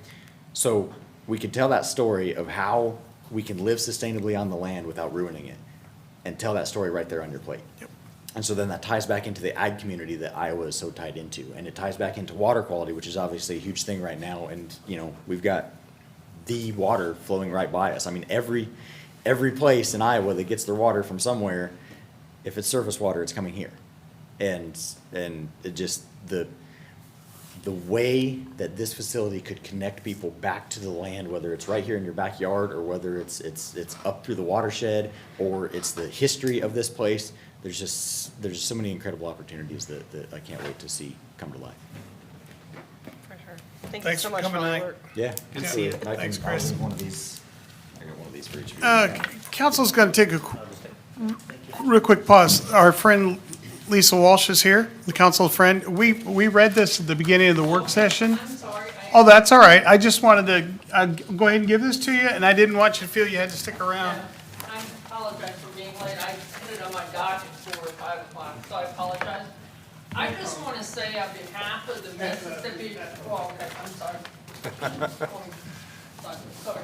So we could tell that story of how we can live sustainably on the land without ruining it, and tell that story right there on your plate. Yep. And so then that ties back into the ag community that Iowa is so tied into, and it ties back into water quality, which is obviously a huge thing right now. And, you know, we've got the water flowing right by us. I mean, every place in Iowa that gets their water from somewhere, if it's surface water, it's coming here. And it just, the way that this facility could connect people back to the land, whether it's right here in your backyard or whether it's up through the watershed or it's the history of this place, there's so many incredible opportunities that I can't wait to see come to life. For sure. Thank you Thanks so for much for coming all the tonight. work. Yeah. Good to see you. Thanks, Chris. I got one of these for each of you. Council's going to take a real quick pause. Our friend Lisa Walsh is here, the council friend. We read this at the beginning of the work session. I'm sorry. Oh, that's all right. I just wanted to go ahead and give this to you, and I didn't want you to feel you had to stick around. I apologize for being late. I put it on my docket for 5 o'clock, so I apologize. I just want to say on behalf of the Mississippi, oh, okay, I'm sorry. Sorry.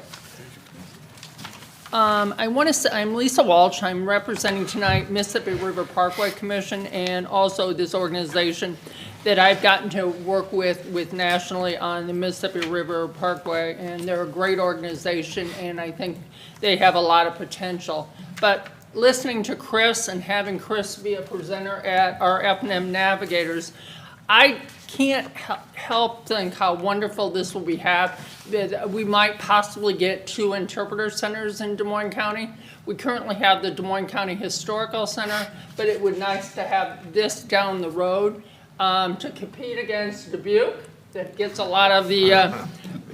I want to say, I'm Lisa Walsh. I'm representing tonight Mississippi River Parkway Commission and also this organization that I've gotten to work with nationally on the Mississippi River Parkway. And they're a great organization, and I think they have a lot of potential. But listening to Chris and having Chris be a presenter at our F&M Navigators, I can't help think how wonderful this will be that we might possibly get 2 interpreter centers in Des Moines County. We currently have the Des Moines County Historical Center, but it would be nice to have this down the road to compete against Dubuque that gets a lot of the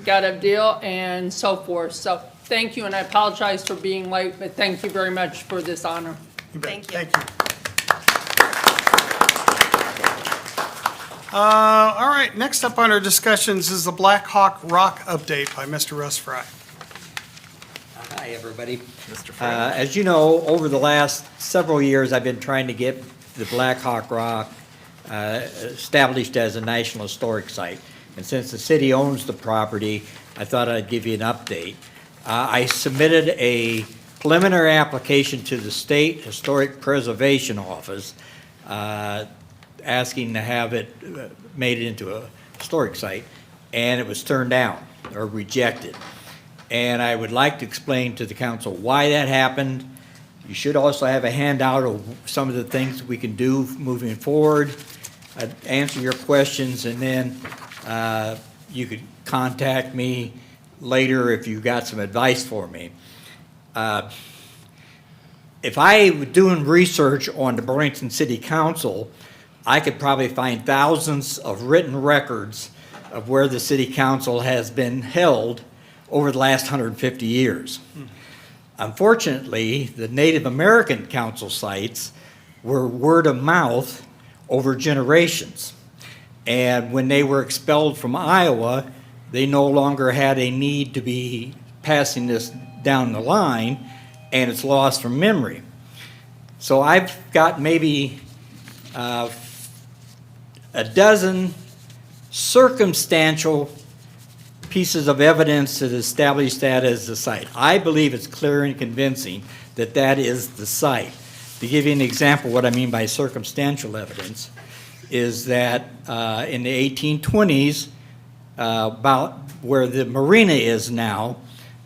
got a deal and so forth. So thank you, and I apologize for being late, but thank you very much for this honor. You bet. Thank you. Thank you. All right, next up on our discussions is the Black Hawk Rock update by Mr. Russ Fry. Hi, everybody. Mr. Frank. As you know, over the last several years, I've been trying to get the Black Hawk Rock established as a National Historic Site. And since the city owns the property, I thought I'd give you an update. I submitted a preliminary application to the State Historic Preservation Office asking to have it made into a historic site, and it was turned down or rejected. And I would like to explain to the council why that happened. You should also have a handout of some of the things we can do moving forward. I'd answer your questions, and then you could contact me later if you got some advice for me. If I were doing research on the Burlington City Council, I could probably find thousands of written records of where the city council has been held over the last 150 years. Unfortunately, the Native American council sites were word of mouth over generations. And when they were expelled from Iowa, they no longer had a need to be passing this down the line, and it's lost from memory. So I've got maybe a dozen circumstantial pieces of evidence that establish that as the site. I believe it's clear and convincing that that is the site. To give you an example, what I mean by circumstantial evidence is that in the 1820s, about where the marina is now,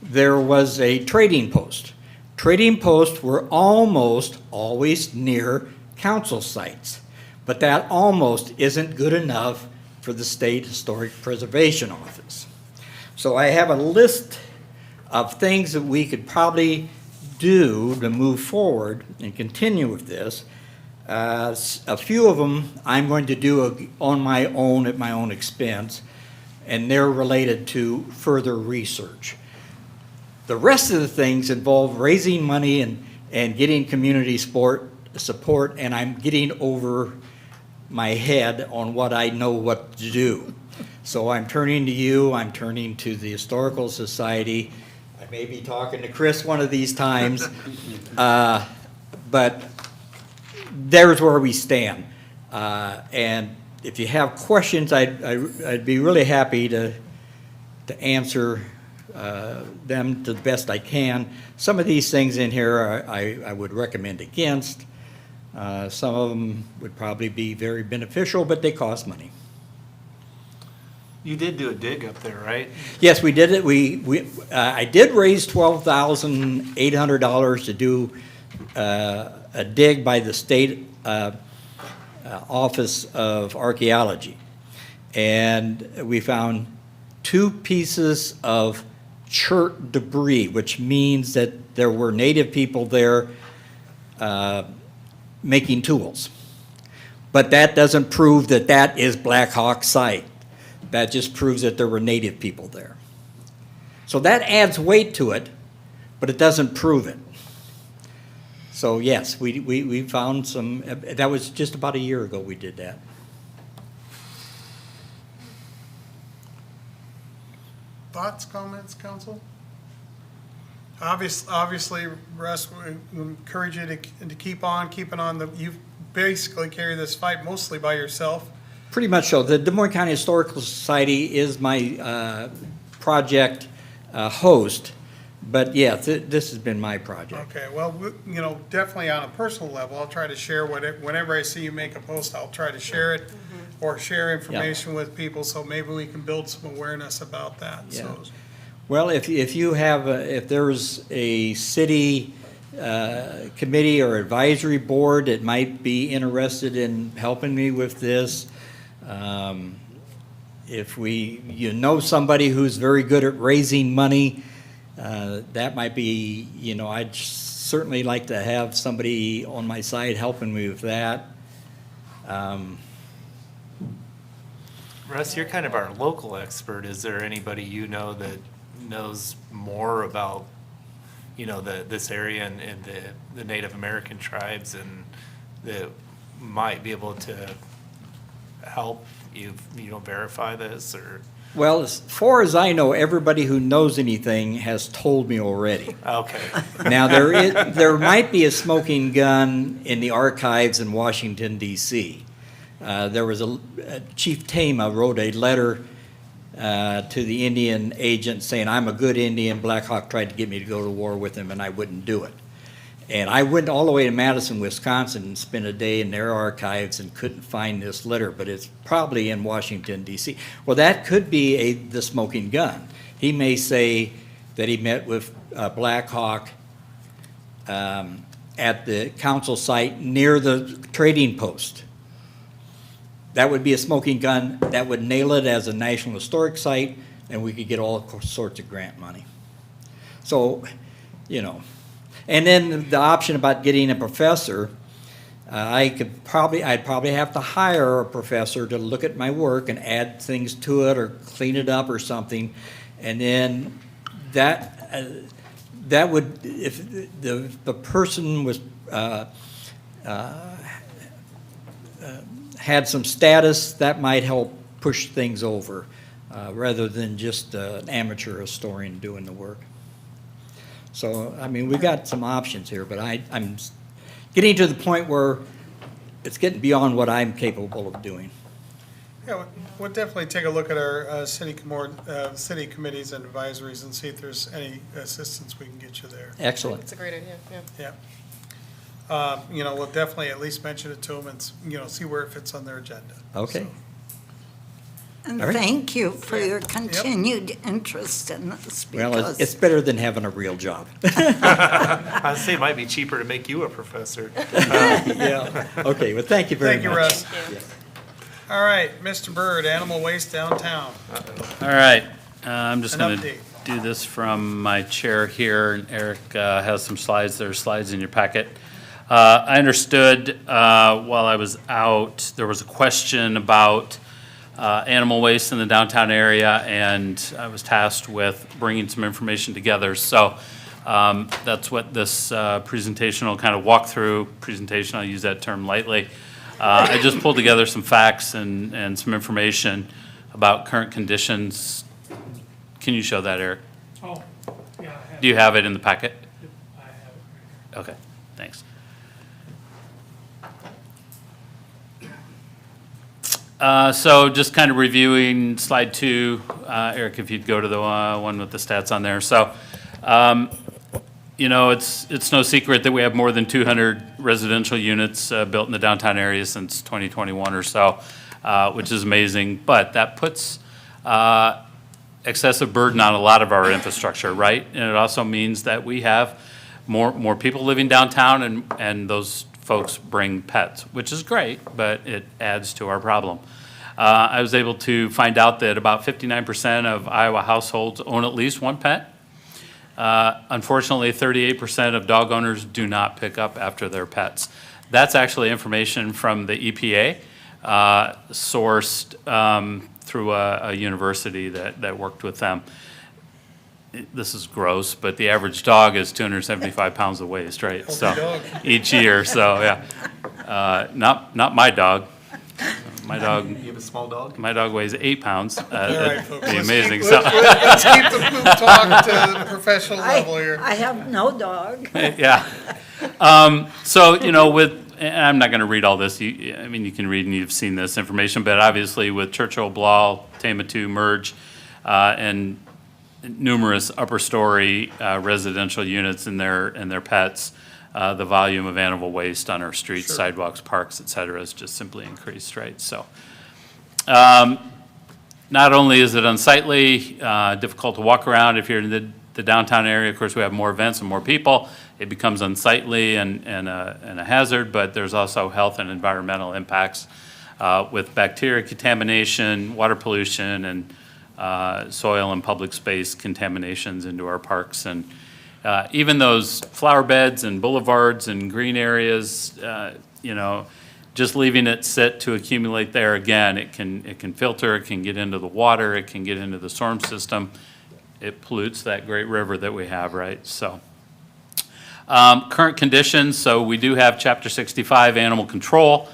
there was a trading post. Trading posts were almost always near council sites, but that almost isn't good enough for the State Historic Preservation Office. So I have a list of things that we could probably do to move forward and continue with this. A few of them I'm going to do on my own at my own expense, and they're related to further research. The rest of the things involve raising money and getting community support, and I'm getting over my head on what I know what to do. So I'm turning to you, I'm turning to the Historical Society. I may be talking to Chris one of these times, but there's where we stand. And if you have questions, I'd be really happy to answer them to the best I can. Some of these things in here I would recommend against. Some of them would probably be very beneficial, but they cost money. You did do a dig up there, right? Yes, we did it. I did raise $12,800 to do a dig by the State Office of Archaeology. And we found 2 pieces of chert debris, which means that there were native people there making tools. But that doesn't prove that that is Black Hawk site. That just proves that there were native people there. So that adds weight to it, but it doesn't prove it. So yes, we found some, that was just about a year ago we did that. Thoughts, comments, council? Obviously, Russ, we encourage you to keep on keeping on. You basically carry this fight mostly by yourself. Pretty much so. The Des Moines County Historical Society is my project host, but yeah, this has been my project. Okay, well, definitely on a personal level, I'll try to share whenever I see you make a post, I'll try to share it or share information with people, so maybe we can build some awareness about that. Yeah. So, Well, if you have, if there's a city committee or advisory board that might be interested in helping me with this, if you know somebody who's very good at raising money, that might be, I'd certainly like to have somebody on my side helping me with that. Russ, you're kind of our local expert. Is there anybody you know that knows more about, this area and the Native American tribes, and that might be able to help you verify this? Or Well, as far as I know, everybody who knows anything has told me already. okay. Now, there might be a smoking gun in the archives in Washington, D.C. There was Chief Tama wrote a letter to the Indian agent saying, I'm a good Indian. Black Hawk tried to get me to go to war with him, and I wouldn't do it. And I went all the way to Madison, Wisconsin, and spent a day in their archives and couldn't find this letter, but it's probably in Washington, D.C. Well, that could be the smoking gun. He may say that he met with Black Hawk at the council site near the trading post. That would be a smoking gun. That would nail it as a National Historic Site, and we could get all sorts of grant money. So, And then the option about getting a professor, I'd probably have to hire a professor to look at my work and add things to it or clean it up or something. And then that would, if the person was, had some status, that might help push things over, rather than just an amateur historian doing the work. So, I mean, we've got some options here, but I'm getting to the point where it's getting beyond what I'm capable of doing. Yeah, we'll definitely take a look at our city committees and advisories and see if there's any assistance we can get you there. Excellent. It's a great idea, yeah. Yeah. You know, we'll definitely at least mention it to them and, you know, see where it fits on their agenda. Okay. So, And All right. thank you for your continued interest in this, Well, because it's better than having a real job. I'd say it might be cheaper to make you a professor. Yeah. Okay, well, thank you very much. Thank you, Russ. Thank you. All right, Mr. Byrd, animal waste downtown. All right, I'm just An going to update. do this from my chair here, and Eric has some slides. There are slides in your packet. I understood while I was out, there was a question about animal waste in the downtown area, and I was tasked with bringing some information together. So that's what this presentation will kind of walk through. Presentation, I'll use that term lightly. I just pulled together some facts and some information about current conditions. Can you show that, Eric? Oh, yeah, I have, Do you have it in the packet? I have it. Okay, thanks. So just kind of reviewing slide 2, Eric, if you'd go to the one with the stats on there. So, you know, it's no secret that we have more than 200 residential units built in the downtown area since 2021 or so, which is amazing. But that puts excessive burden on a lot of our infrastructure, right? And it also means that we have more people living downtown, and those folks bring pets, which is great, but it adds to our problem. I was able to find out that about 59% of Iowa households own at least one pet. Unfortunately, 38% of dog owners do not pick up after their pets. That's actually information from the EPA, sourced through a university that worked with them. This is gross, but the average dog is 275 pounds of waste, right? So dog. each year, so yeah. Not my dog. My dog, You have a small dog? my dog weighs 8 pounds. All right, That'd folks. be let's amazing. keep- So, Let's keep the poop talk to the professional level here. I have no dog. yeah. So, you know, and I'm not going to read all this. I mean, you can read and you've seen this information, but obviously with Churchill, Blau, Tama-2, Merge, and numerous upper story residential units and their pets, the volume of animal waste on our streets, Sure. sidewalks, parks, et cetera, has just simply increased, right? So, not only is it unsightly, difficult to walk around if you're in the downtown area. Of course, we have more events and more people. It becomes unsightly and a hazard, but there's also health and environmental impacts with bacteria contamination, water pollution, and soil and public space contaminations into our parks. And even those flower beds and boulevards and green areas, you know, just leaving it sit to accumulate there, again, it can filter, it can get into the water, it can get into the storm system. It pollutes that great river that we have, right? So, current conditions, so we do have Chapter 65 Animal Control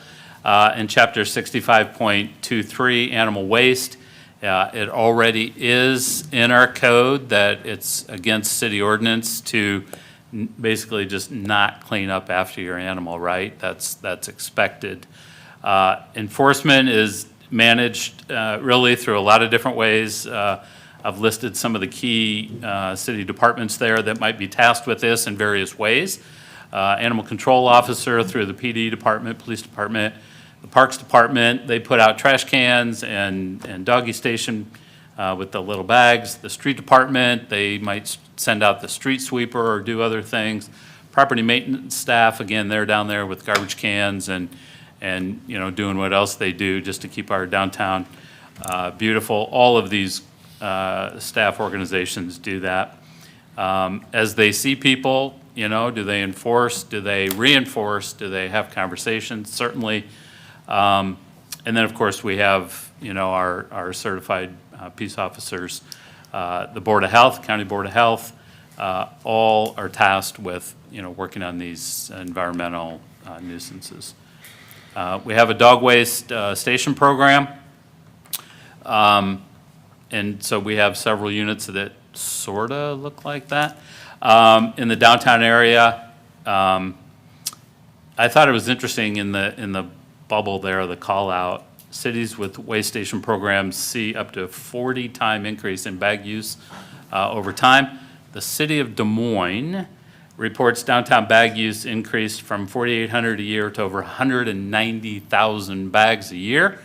and Chapter 65.23 Animal Waste. It already is in our code that it's against city ordinance to basically just not clean up after your animal, right? That's expected. Enforcement is managed really through a lot of different ways. I've listed some of the key city departments there that might be tasked with this in various ways. Animal control officer through the PD department, police department, the Parks Department, they put out trash cans and doggy station with the little bags. The street department, they might send out the street sweeper or do other things. Property maintenance staff, again, they're down there with garbage cans and you know, doing what else they do just to keep our downtown beautiful. All of these staff organizations do that. As they see people, you know, do they enforce, do they reinforce, do they have conversations? Certainly. And then, of course, we have, you know, our certified peace officers, the Board of Health, County Board of Health, all are tasked with, working on these environmental nuisances. We have a dog waste station program. And so we have several units that sort of look like that. In the downtown area, I thought it was interesting in the bubble there, the call out, cities with waste station programs see up to 40-time increase in bag use over time. The city of Des Moines reports downtown bag use increased from 4,800 a year to over 190,000 bags a year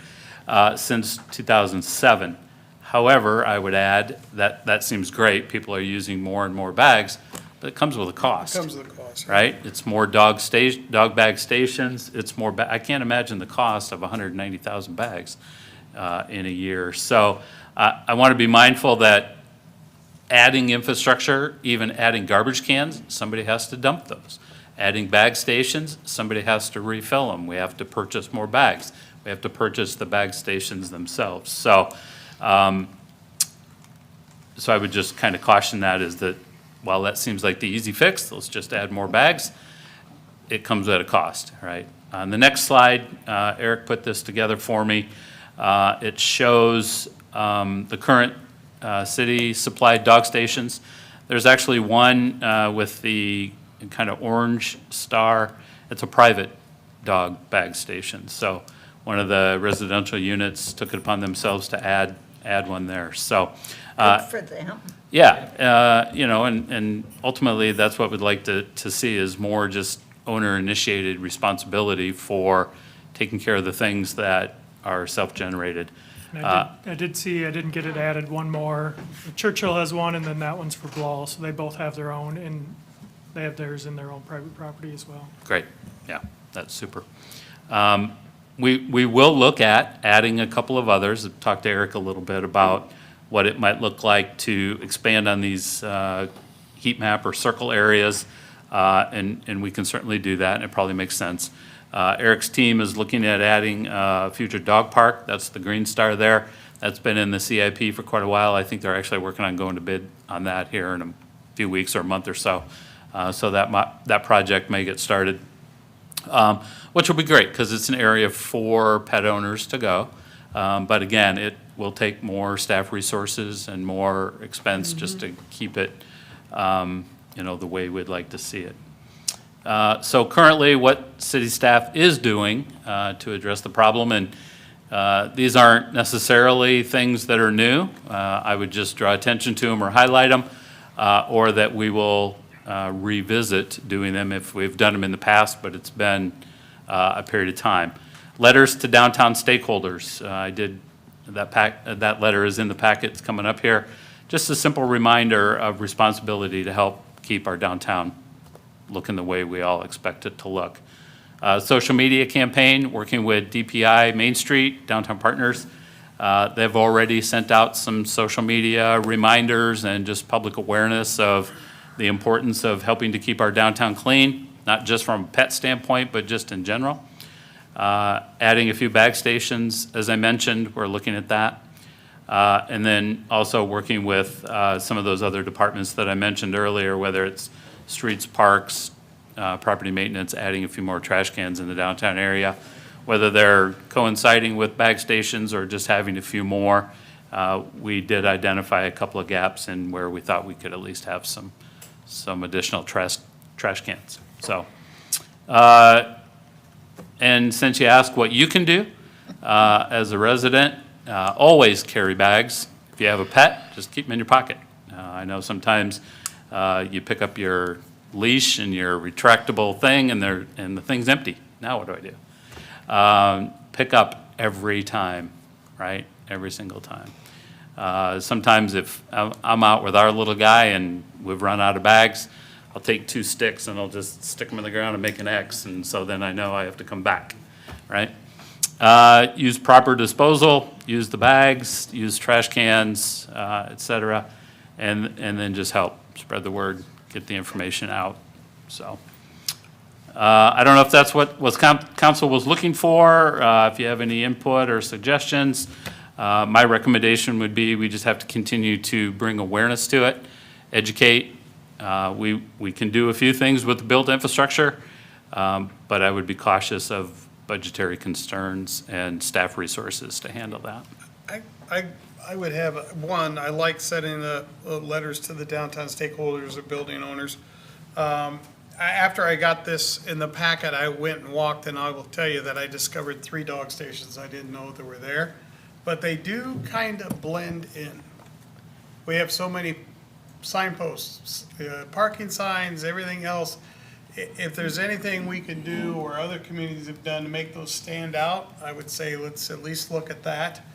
since 2007. However, I would add that that seems great. People are using more and more bags, but it comes with a cost. Comes with a cost. Right? It's more dog bag stations. It's more, I can't imagine the cost of 190,000 bags in a year. So I want to be mindful that adding infrastructure, even adding garbage cans, somebody has to dump those. Adding bag stations, somebody has to refill them. We have to purchase more bags. We have to purchase the bag stations themselves. So I would just kind of caution that is that while that seems like the easy fix, let's just add more bags, it comes at a cost, right? On the next slide, Eric put this together for me. It shows the current city supplied dog stations. There's actually one with the kind of orange star. It's a private dog bag station. So one of the residential units took it upon themselves to add one there. So Good for them. yeah, and ultimately, that's what we'd like to see is more just owner-initiated responsibility for taking care of the things that are self-generated. And I did see, I didn't get it added, one more. Churchill has one, and then that one's for Blall, so they both have their own, and they have theirs in their own private property as well. Great, yeah, that's super. We will look at adding a couple of others. I've talked to Eric a little bit about what it might look like to expand on these heat map or circle areas, and we can certainly do that, and it probably makes sense. Eric's team is looking at adding a future dog park. That's the green star there. That's been in the CIP for quite a while. I think they're actually working on going to bid on that here in a few weeks or a month or so. So that project may get started, which will be great because it's an area for pet owners to go. But again, it will take more staff resources and more expense just to keep it, the way we'd like to see it. So currently, what city staff is doing to address the problem, and these aren't necessarily things that are new. I would just draw attention to them or highlight them, or that we will revisit doing them if we've done them in the past, but it's been a period of time. Letters to downtown stakeholders. I did that letter is in the packet. It's coming up here. Just a simple reminder of responsibility to help keep our downtown looking the way we all expect it to look. Social media campaign, working with DPI Main Street, Downtown Partners. They've already sent out some social media reminders and just public awareness of the importance of helping to keep our downtown clean, not just from a pet standpoint, but just in general. Adding a few bag stations, as I mentioned, we're looking at that. And then also working with some of those other departments that I mentioned earlier, whether it's streets, parks, property maintenance, adding a few more trash cans in the downtown area, whether they're coinciding with bag stations or just having a few more. We did identify a couple of gaps in where we thought we could at least have some additional trash cans. So, and since you asked what you can do as a resident, always carry bags. If you have a pet, just keep them in your pocket. I know sometimes you pick up your leash and your retractable thing and the thing's empty. Now what do I do? Pick up every time, right? Every single time. Sometimes if I'm out with our little guy and we've run out of bags, I'll take 2 sticks and I'll just stick them in the ground and make an X, and so then I know I have to come back, right? Use proper disposal, use the bags, use trash cans, et cetera, and then just help spread the word, get the information out. So I don't know if that's what council was looking for. If you have any input or suggestions, my recommendation would be we just have to continue to bring awareness to it, educate, We can do a few things with the built infrastructure, but I would be cautious of budgetary concerns and staff resources to handle that. I would have, I like sending the letters to the downtown stakeholders or building owners. After I got this in the packet, I went and walked, and I will tell you that I discovered 3 dog stations I didn't know that were there. But they do kind of blend in. We have so many signposts, parking signs, everything else. If there's anything we can do or other communities have done to make those stand out, I would say let's at least look at that.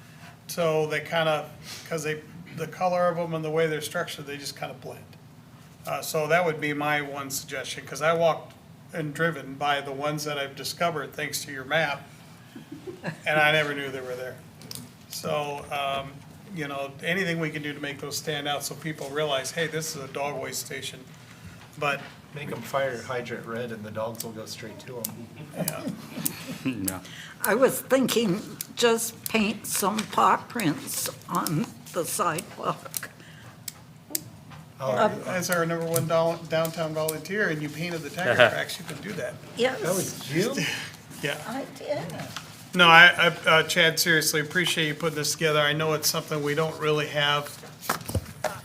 So they kind of, because the color of them and the way they're structured, they just kind of blend. So that would be my one suggestion, because I walked and driven by the ones that I've discovered thanks to your map, and I never knew they were there. So, you know, anything we can do to make those stand out so people realize, hey, this is a dog waste station. But, Make them fire hydrant red and the dogs will go straight to them. yeah, No. I was thinking just paint some paw prints on the sidewalk. as our number one downtown volunteer, and you painted the tiger tracks, you can do that. Yes, you? Yeah. I did. No, Chad, seriously, appreciate you putting this together. I know it's something we don't really have.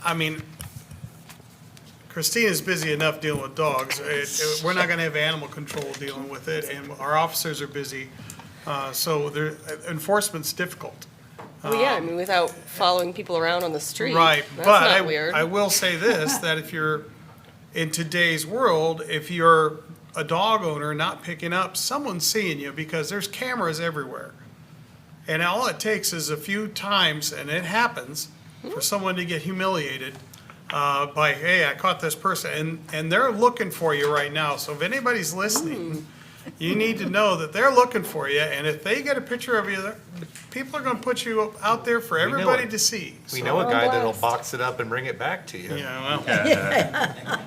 I mean, Christina's busy enough dealing with dogs. We're not gonna have animal control dealing with it, and our officers are busy. So enforcement's difficult. Well, yeah, I mean, without following people around on the street. Right, That's but not weird. I will say this, that if you're, in today's world, if you're a dog owner not picking up, someone's seeing you, because there's cameras everywhere. And all it takes is a few times, and it happens, for someone to get humiliated by, hey, I caught this person, and they're looking for you right now. So if anybody's listening, you need to know that they're looking for you, and if they get a picture of you, people are gonna put you out there for know everybody it. to see. We So- know a guy that'll box it up and bring it back to you. Yeah, well.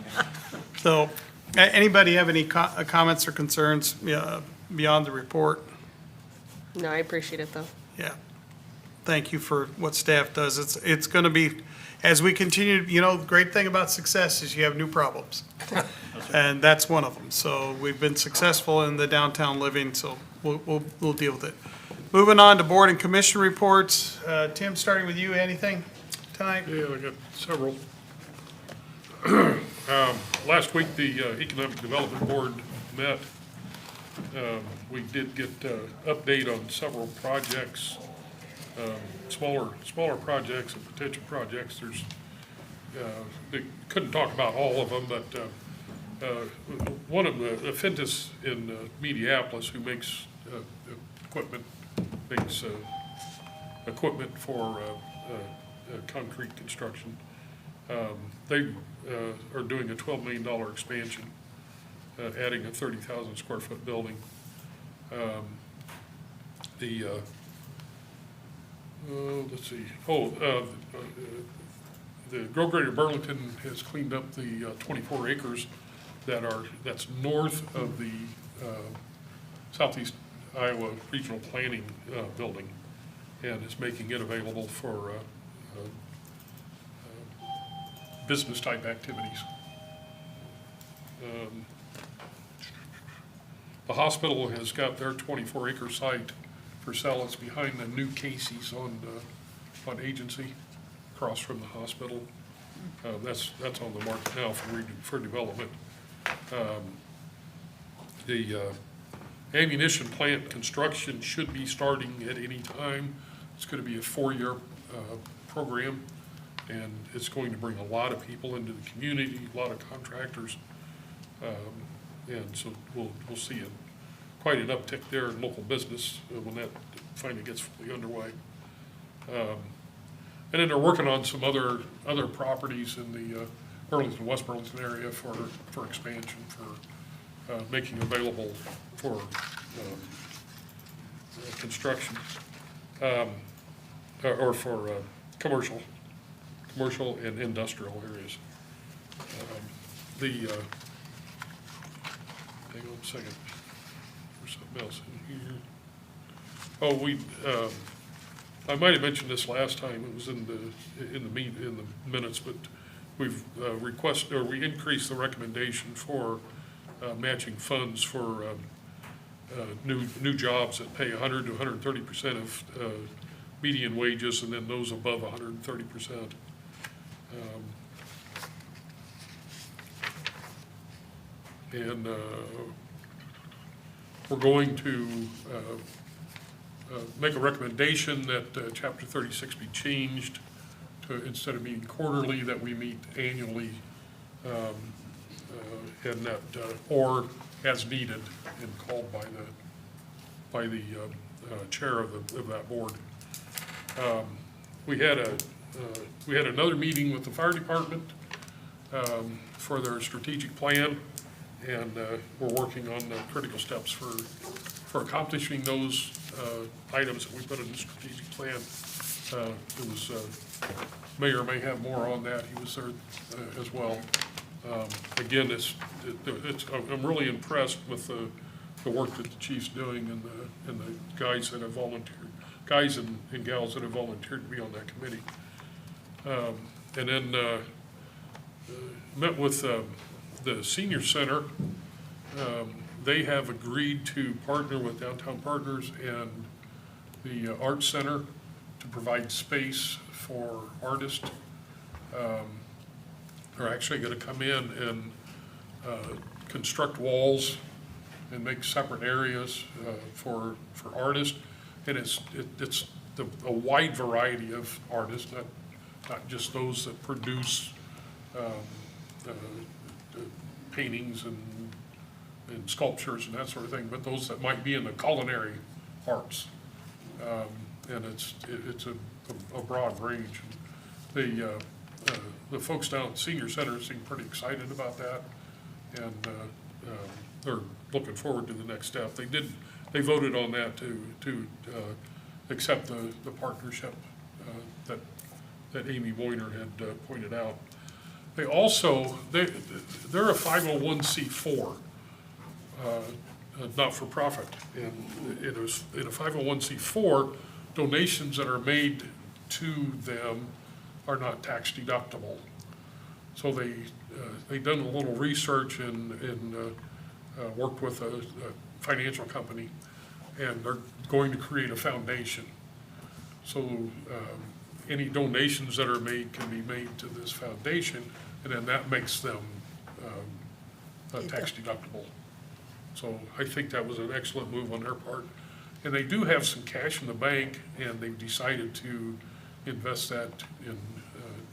So, anybody have any comments or concerns beyond the report? No, I appreciate it, though. Yeah. Thank you for what staff does. It's going to be, as we continue, you know, the great thing about success is you have new problems. And that's one of them. So we've been successful in the downtown living, so we'll deal with it. Moving on to board and commission reports. Tim, starting with you, anything tonight? Yeah, I got several. Last week, the Economic Development Board met. We did get update on several projects, smaller projects and potential projects. There's, they couldn't talk about all of them, but one of them, Aventis in Mediapolis, who makes equipment for concrete construction. They are doing a $12 million expansion, adding a 30,000 square foot building. Let's see, the Grow Greater Burlington has cleaned up the 24 acres that's north of the Southeast Iowa Regional Planning building, and is making it available for business-type activities. The hospital has got their 24-acre site for sale. It's behind the new Casey's on Agency, across from the hospital. That's on the market now for development. The ammunition plant construction should be starting at any time. It's going to be a 4-year program, and it's going to bring a lot of people into the community, a lot of contractors. And so we'll see quite an uptick there in local business when that finally gets fully underway. And then they're working on some other properties in the Burlington, West Burlington area for expansion, for making available for construction, or for commercial and industrial areas. Hang on a second. There's something else in here. I might have mentioned this last time. It was in the minutes, but we've requested, or we increased the recommendation for matching funds for new jobs that pay 100 to 130% of median wages, and then those above 130%. And we're going to make a recommendation that Chapter 36 be changed to, instead of meeting quarterly, that we meet annually, and that, or as needed, and called by the chair of that board. We had another meeting with the fire department for their strategic plan, and we're working on the critical steps for accomplishing those items that we put in the strategic plan. It was, Mayor may have more on that, he was there as well. Again, I'm really impressed with the work that the chief's doing and the guys that have volunteered, guys and gals that have volunteered to be on that committee. And then met with the senior center. They have agreed to partner with Downtown Partners and the Arts Center to provide space for artists. They're actually going to come in and construct walls and make separate areas for artists. And it's a wide variety of artists, not just those that produce paintings and sculptures and that sort of thing, but those that might be in the culinary arts. And it's a broad range. The folks down at Senior Center seem pretty excited about that, and they're looking forward to the next step. They voted on that to accept the partnership that Amy Moyner had pointed out. They're a 501c4, not-for-profit, and in a 501c4, donations that are made to them are not tax deductible. So they've done a little research and worked with a financial company, and they're going to create a foundation. So any donations that are made can be made to this foundation, and then that makes them tax deductible. So I think that was an excellent move on their part. And they do have some cash in the bank, and they've decided to invest that in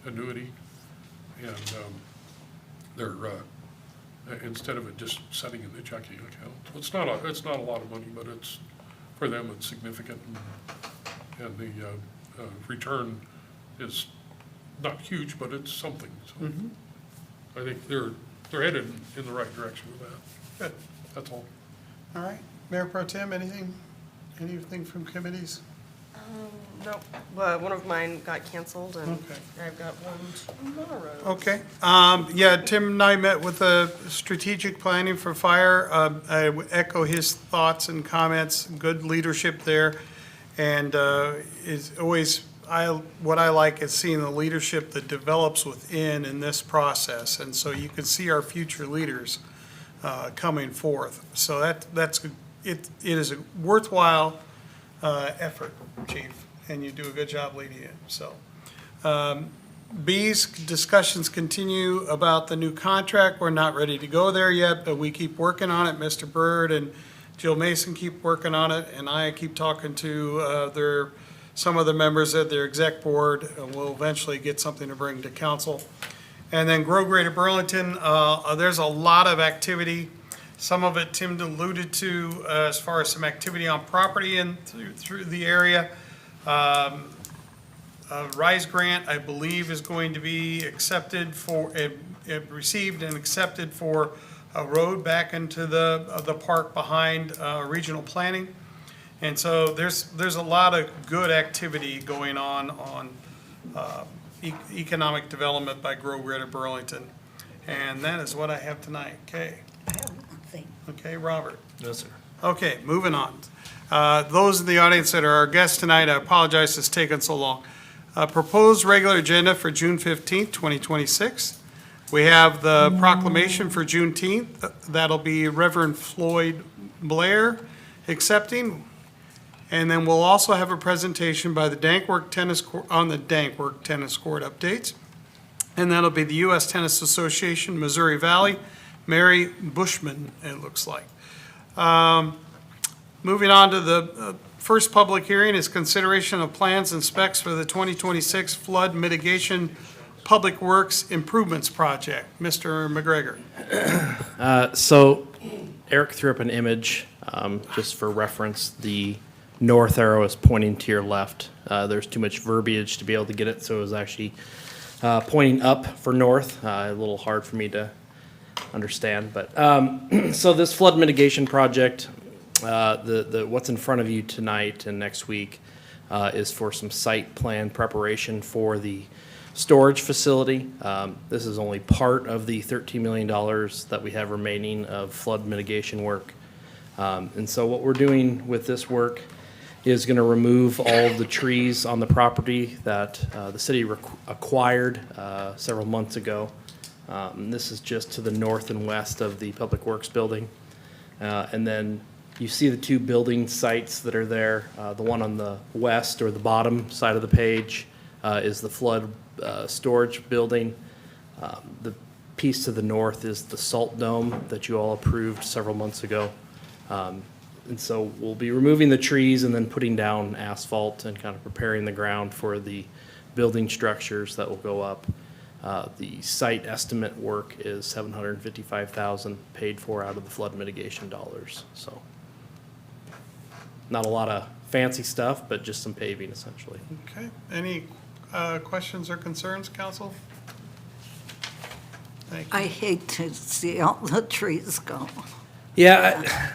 annuity. And they're, instead of it just sitting in the checking account. It's not a lot of money, but it's, for them, it's significant. And the return is not huge, but it's something. So I think they're headed in the right direction with that. Good, that's all. All right. Mayor Pro Tem, anything from committees? No, one of mine got canceled, and Okay. I've got one tomorrow. Okay. Yeah, Tim and I met with the strategic planning for fire. I would echo his thoughts and comments, good leadership there. And is always, what I like is seeing the leadership that develops within in this process. And so you can see our future leaders coming forth. So it is a worthwhile effort, Chief, and you do a good job leading it. So, B's discussions continue about the new contract. We're not ready to go there yet, but we keep working on it. Mr. Byrd and Jill Mason keep working on it, and I keep talking to some of the members of their exec board, and we'll eventually get something to bring to council. And then Grow Greater Burlington, there's a lot of activity. Some of it Tim alluded to as far as some activity on property and through the area. RISE grant, I believe, is going to be accepted for, received and accepted for a road back into the park behind regional planning. And so there's a lot of good activity going on economic development by Grow Greater Burlington. And that is what I have tonight. Okay. I have nothing. Okay, Robert. No, sir. Okay, moving on. Those in the audience that are our guests tonight, I apologize it's taken so long. Proposed regular agenda for June 15th, 2026. We have the proclamation for Juneteenth. That'll be Reverend Floyd Blair accepting. And then we'll also have a presentation by the Dankwork Tennis Court, on the Dankwork Tennis Court updates. And that'll be the U.S. Tennis Association, Missouri Valley, Mary Bushman, it looks like. Moving on to the first public hearing is consideration of plans and specs for the 2026 flood mitigation Public Works Improvements Project. Mr. McGregor. So Eric threw up an image, just for reference. The north arrow is pointing to your left. There's too much verbiage to be able to get it, so it was actually pointing up for north. A little hard for me to understand, but so this flood mitigation project, what's in front of you tonight and next week is for some site plan preparation for the storage facility. This is only part of the $13 million that we have remaining of flood mitigation work. And so what we're doing with this work is going to remove all of the trees on the property that the city acquired several months ago. This is just to the north and west of the Public Works building. And then you see the two building sites that are there. The one on the west or the bottom side of the page is the flood storage building. The piece to the north is the salt dome that you all approved several months ago. And so we'll be removing the trees and then putting down asphalt and kind of preparing the ground for the building structures that will go up. The site estimate work is $755,000 paid for out of the flood mitigation dollars. So not a lot of fancy stuff, but just some paving essentially. Okay. Any questions or concerns, council? Thank you. I hate to see all the trees go. Yeah,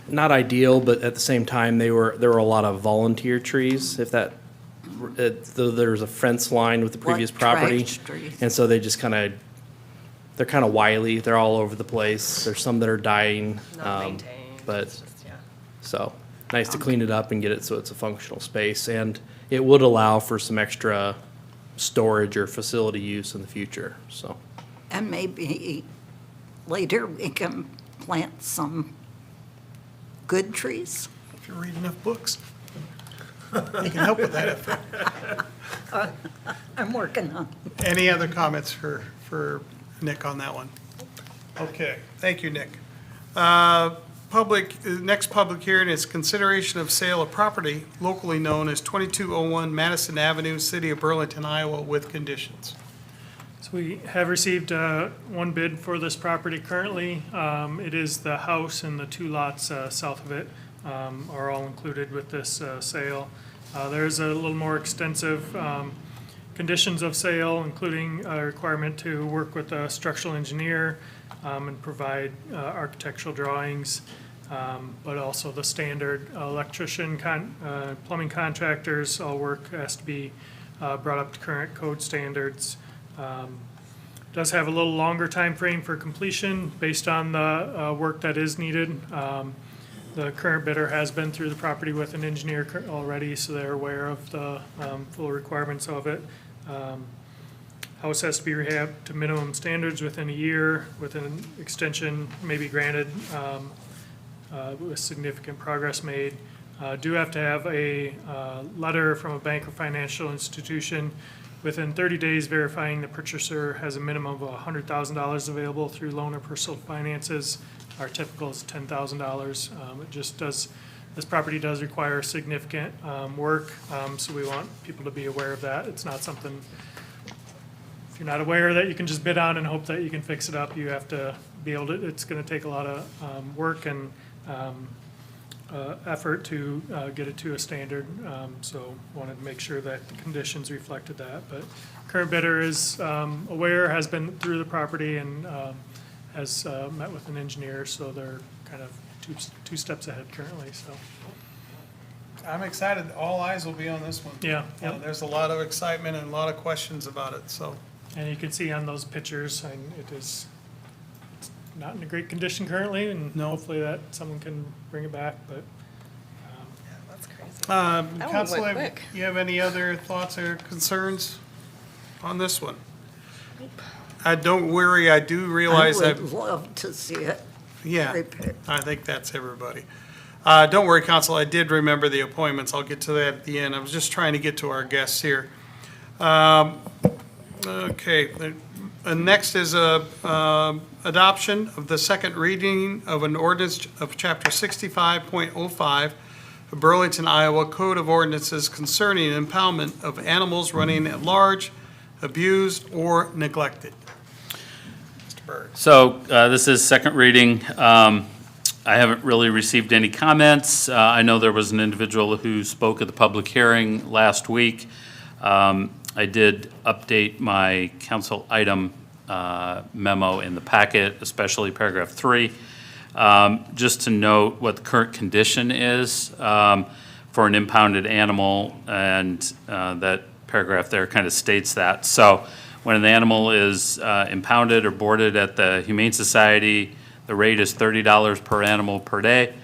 not ideal, but at the same time, there were a lot of volunteer trees. If that, there was a fence line with the previous Like property, trash trees. and so they just they're kind of wily. They're all over the place. There's some that are dying, Not maintained. but It's just, yeah. so nice to clean it up and get it so it's a functional space, and it would allow for some extra storage or facility use in the future. So. And maybe later we can plant some good trees. If you read enough books, you can help with that effort. I'm working on it. Any other comments for Nick on that one? Okay, thank you, Nick. Next public hearing is consideration of sale of property locally known as 2201 Madison Avenue, City of Burlington, Iowa, with conditions. So we have received one bid for this property currently. It is the house and the two lots south of it are all included with this sale. There's a little more extensive conditions of sale, including a requirement to work with a structural engineer and provide architectural drawings, but also the standard electrician, plumbing contractors, all work has to be brought up to current code standards. Does have a little longer time frame for completion based on the work that is needed. The current bidder has been through the property with an engineer already, so they're aware of the full requirements of it. House has to be rehabbed to minimum standards within a year, with an extension maybe granted with significant progress made. Do have to have a letter from a bank or financial institution within 30 days verifying the purchaser has a minimum of $100,000 available through loan or personal finances. Our typical is $10,000. It just does, this property does require significant work, so we want people to be aware of that. It's not something, if you're not aware that you can just bid on and hope that you can fix it up, you have to be able to, it's gonna take a lot of work and effort to get it to a standard, so wanted to make sure that the conditions reflected that. But current bidder is aware, has been through the property, and has met with an engineer, so they're kind of two steps ahead currently, so. I'm excited. All eyes will be on this one. Yeah, yep. There's a lot of excitement and a lot of questions about it, so. And you can see on those pictures, and it's not in a great condition currently, and hopefully that someone can bring it back, but Yeah, that's crazy. one Council, went quick. you have any other thoughts or concerns on this one? Don't worry, I do I realize that, would love to see it yeah, repaired. I think that's everybody. Don't worry, Council, I did remember the appointments. I'll get to that at the end. I was just trying to get to our guests here. Okay, next is adoption of the second reading of an ordinance of Chapter 65.05 of Burlington, Iowa Code of Ordinances concerning impoundment of animals running at large, abused, or neglected. Mr. Berg. So this is second reading. I haven't really received any comments. I know there was an individual who spoke at the public hearing last week. I did update my council item memo in the packet, especially paragraph 3, just to note what the current condition is for an impounded animal, and that paragraph there kind of states that. So when an animal is impounded or boarded at the Humane Society, the rate is $30 per animal per day.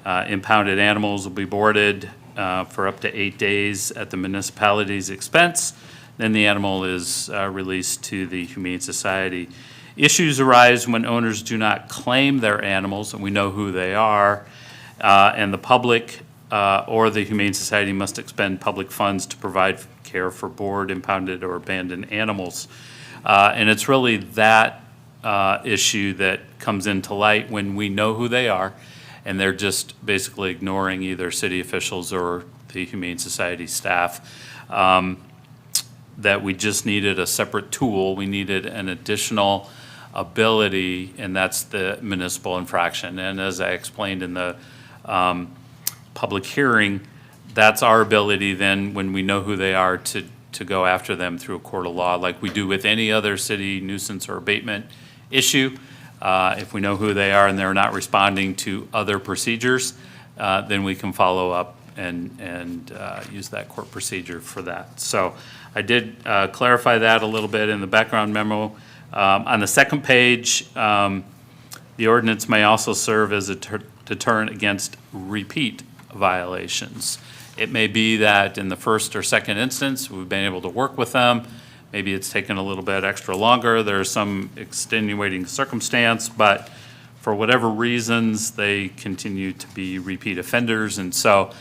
Impounded animals will be boarded for up to 8 days at the municipality's expense. Then the animal is released to the Humane Society. Issues arise when owners do not claim their animals, and we know who they are, and the public or the Humane Society must expend public funds to provide care for bored, impounded, or abandoned animals. And it's really that issue that comes into light when we know who they are, and they're just basically ignoring either city officials or the Humane Society staff. That we just needed a separate tool. We needed an additional ability, and that's the municipal infraction. And as I explained in the public hearing, that's our ability then, when we know who they are, to go after them through a court of law, like we do with any other city nuisance or abatement issue. If we know who they are and they're not responding to other procedures, then we can follow up and use that court procedure for that. So I did clarify that a little bit in the background memo. On the second page, the ordinance may also serve as a deterrent against repeat violations. It may be that in the first or second instance, we've been able to work with them. Maybe it's taken a little bit extra longer. There's some extenuating circumstance, but for whatever reasons, they continue to be repeat offenders. And so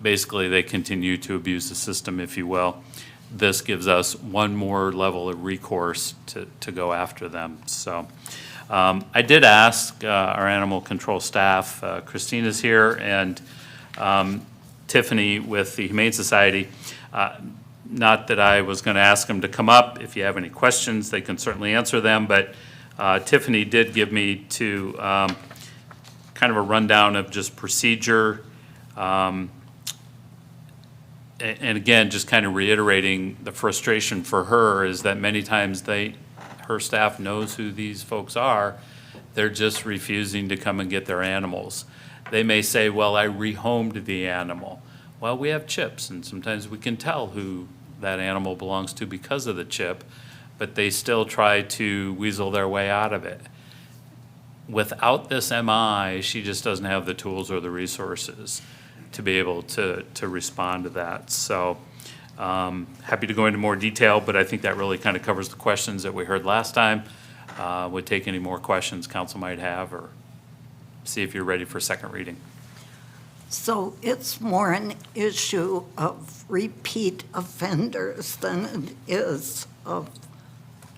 basically, they continue to abuse the system, if you will. This gives us one more level of recourse to go after them. So I did ask our animal control staff, Christina's here, and Tiffany with the Humane Society. Not that I was going to ask them to come up. If you have any questions, they can certainly answer them. But Tiffany did give me kind of a rundown of just procedure. And again, just kind of reiterating the frustration for her is that many times her staff knows who these folks are. They're just refusing to come and get their animals. They may say, well, I rehomed the animal. Well, we have chips, and sometimes we can tell who that animal belongs to because of the chip, but they still try to weasel their way out of it. Without this MI, she just doesn't have the tools or the resources to be able to respond to that. So happy to go into more detail, but I think that really kind of covers the questions that we heard last time. Would take any more questions council might have, or see if you're ready for second reading. So it's more an issue of repeat offenders than it is of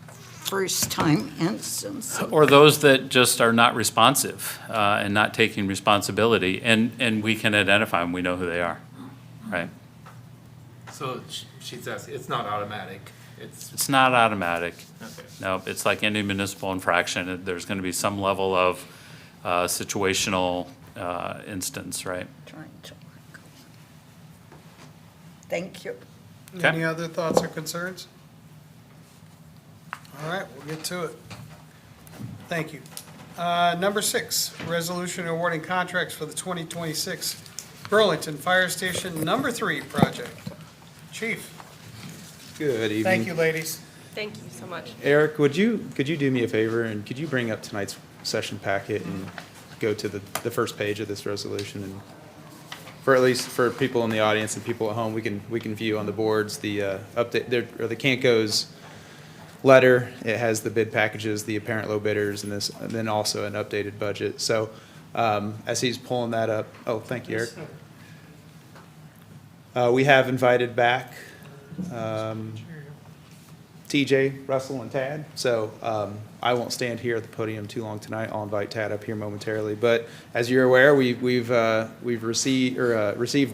first-time instances. Or those that just are not responsive and not taking responsibility, and we can identify them, we know who they are, right? So she's asking, it's not automatic, It's not automatic. okay. No, it's like any municipal infraction. There's going to be some level of situational instance, right? Trying to work. Thank you. Okay. Any other thoughts or concerns? All right, we'll get to it. Thank you. Number 6, resolution awarding contracts for the 2026 Burlington Fire Station Number 3 project. Chief, Good evening. thank you, ladies. Thank you so much. Eric, could you do me a favor and could you bring up tonight's session packet and go to the first page of this resolution and for at least for people in the audience and people at home, we can view on the boards the update, or the Canco's letter. It has the bid packages, the apparent low bidders, and then also an updated budget. So as he's pulling that up, oh, thank you, Eric. We have invited back TJ, Russell, and Tad. So I won't stand here at the podium too long tonight. I'll invite Tad up here momentarily. But as you're aware, we've received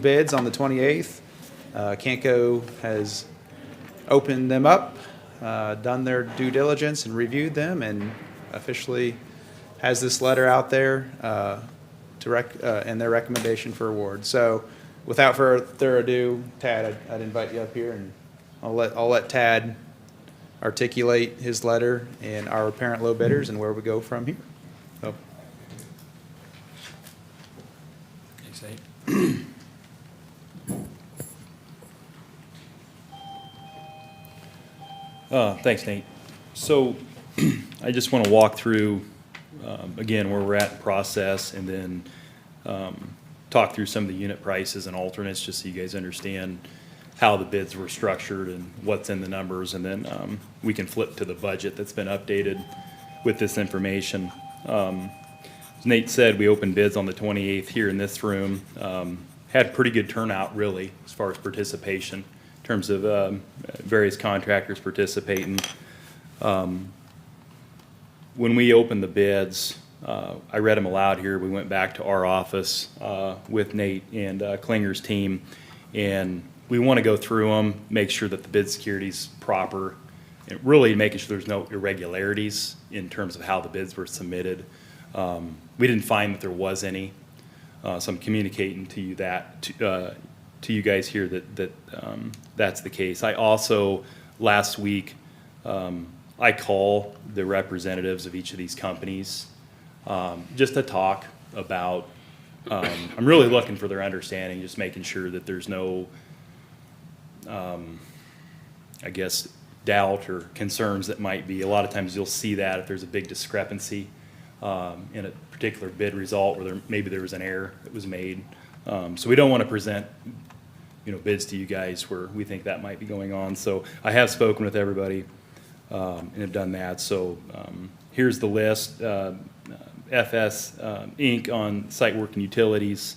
bids on the 28th. Canco has opened them up, done their due diligence and reviewed them, and officially has this letter out there and their recommendation for award. So without further ado, Tad, I'd invite you up here, and I'll let Tad articulate his letter and our apparent low bidders and where we go from here. So. Thanks, Nate. So I just want to walk through, again, where we're at in process, and then talk through some of the unit prices and alternates, just so you guys understand how the bids were structured and what's in the numbers, and then we can flip to the budget that's been updated with this information. As Nate said, we opened bids on the 28th here in this room. Had pretty good turnout, really, as far as participation, in terms of various contractors participating. When we opened the bids, I read them aloud here. We went back to our office with Nate and Klinger's team, and we want to go through them, make sure that the bid security's proper, and really making sure there's no irregularities in terms of how the bids were submitted. We didn't find that there was any, so I'm communicating to you that to you guys here that that's the case. I also last week I call the representatives of each of these companies just to talk about. I'm really looking for their understanding, just making sure that there's no I guess, doubt or concerns that might be. A lot of times you'll see that if there's a big discrepancy in a particular bid result where maybe there was an error that was made. So we don't want to present, bids to you guys where we think that might be going on. So I have spoken with everybody and have done that. So here's the list. FS Inc. on site work and utilities,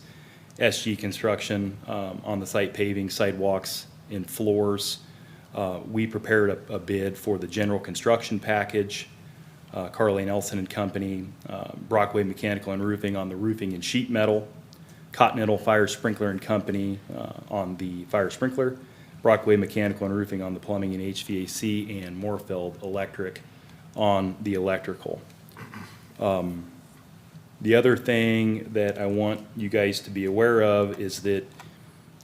SG Construction on the site paving, sidewalks, and floors. We prepared a bid for the general construction package. Carly Nelson and Company, Brockway Mechanical and Roofing on the roofing and sheet metal. Continental Fire Sprinkler and Company on the fire sprinkler. Brockway Mechanical and Roofing on the plumbing and HVAC, and Moorfeld Electric on the electrical. The other thing that I want you guys to be aware of is that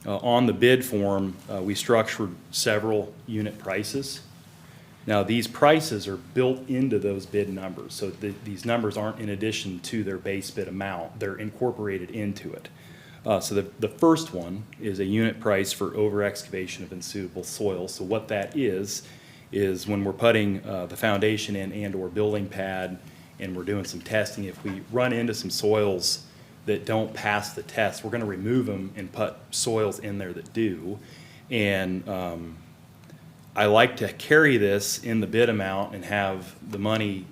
on the bid form, we structured several unit prices. Now, these prices are built into those bid numbers, so these numbers aren't in addition to their base bid amount. They're incorporated into it. So the first one is a unit price for over-excavation of unsuitable soil. So what that is when we're putting the foundation in and/or building pad, and we're doing some testing, if we run into some soils that don't pass the test, we're going to remove them and put soils in there that do. And I like to carry this in the bid amount and have the money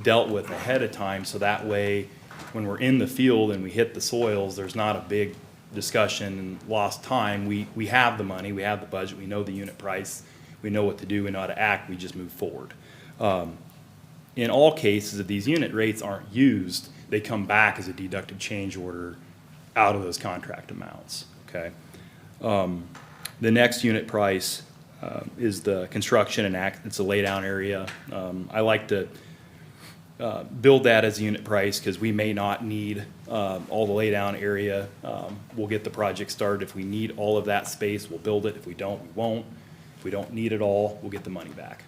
dealt with ahead of time, so that way when we're in the field and we hit the soils, there's not a big discussion and lost time. We have the money, we have the budget, we know the unit price, we know what to do, we know how to act, we just move forward. In all cases, if these unit rates aren't used, they come back as a deducted change order out of those contract amounts, okay? The next unit price is the construction and it's a laydown area. I like to build that as a unit price because we may not need all the laydown area. We'll get the project started. If we need all of that space, we'll build it. If we don't, we won't. If we don't need it all, we'll get the money back.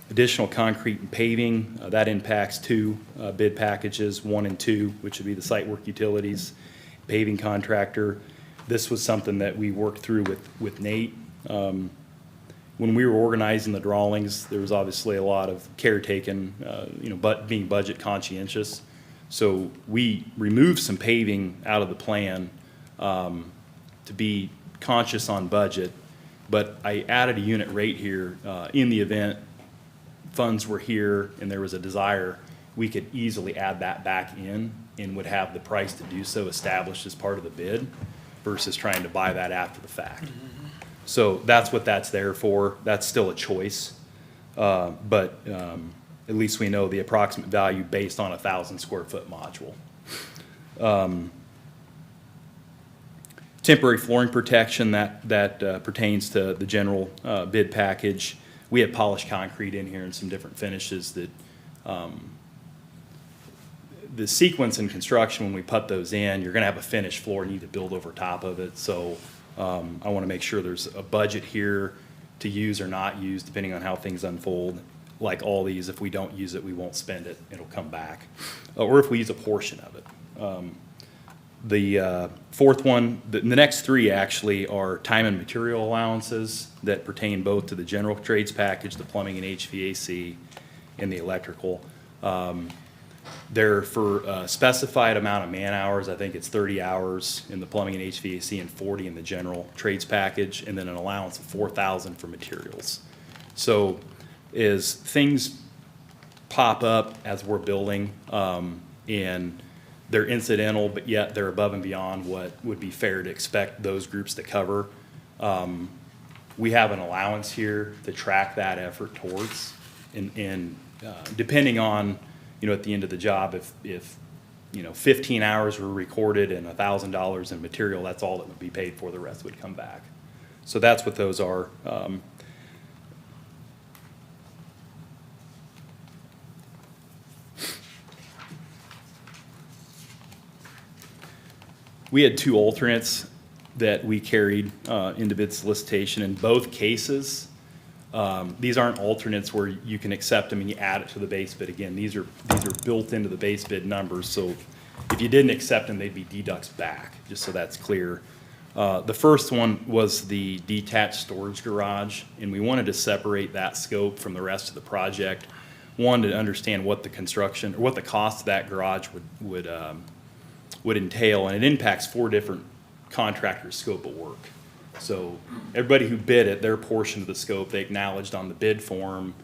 Additional concrete and paving, that impacts two bid packages, 1 and 2, which would be the site work utilities, paving contractor. This was something that we worked through with Nate. When we were organizing the drawings, there was obviously a lot of caretaking, but being budget conscientious. So we removed some paving out of the plan to be conscious on budget, but I added a unit rate here in the event funds were here and there was a desire, we could easily add that back in and would have the price to do so established as part of the bid versus trying to buy that after the fact. So that's what that's there for. That's still a choice. But at least we know the approximate value based on a 1,000 square foot module. Temporary flooring protection, that pertains to the general bid package. We have polished concrete in here and some different finishes that the sequence in construction, when we put those in, you're gonna have a finished floor, you need to build over top of it. So I wanna make sure there's a budget here to use or not use, depending on how things unfold. Like all these, if we don't use it, we won't spend it, it'll come back. Or if we use a portion of it. The fourth one, the next three actually are time and material allowances that pertain both to the general trades package, the plumbing and HVAC, and the electrical. They're for a specified amount of man hours. I think it's 30 hours in the plumbing and HVAC and 40 in the general trades package, and then an allowance of 4,000 for materials. So as things pop up as we're building, and they're incidental, but yet they're above and beyond what would be fair to expect those groups to cover, we have an allowance here to track that effort towards. And depending on, at the end of the job, if 15 hours were recorded and $1,000 in material, that's all that would be paid for, the rest would come back. So that's what those are. We had two alternates that we carried into bid solicitation. In both cases, these aren't alternates where you can accept them and you add it to the base bid. Again, these are built into the base bid numbers, so if you didn't accept them, they'd be deducts back, just so that's clear. The first one was the detached storage garage, and we wanted to separate that scope from the rest of the project. One, to understand what the construction, or what the cost of that garage would entail, and it impacts 4 different contractors' scope of work. So everybody who bid it, their portion of the scope, they acknowledged on the bid form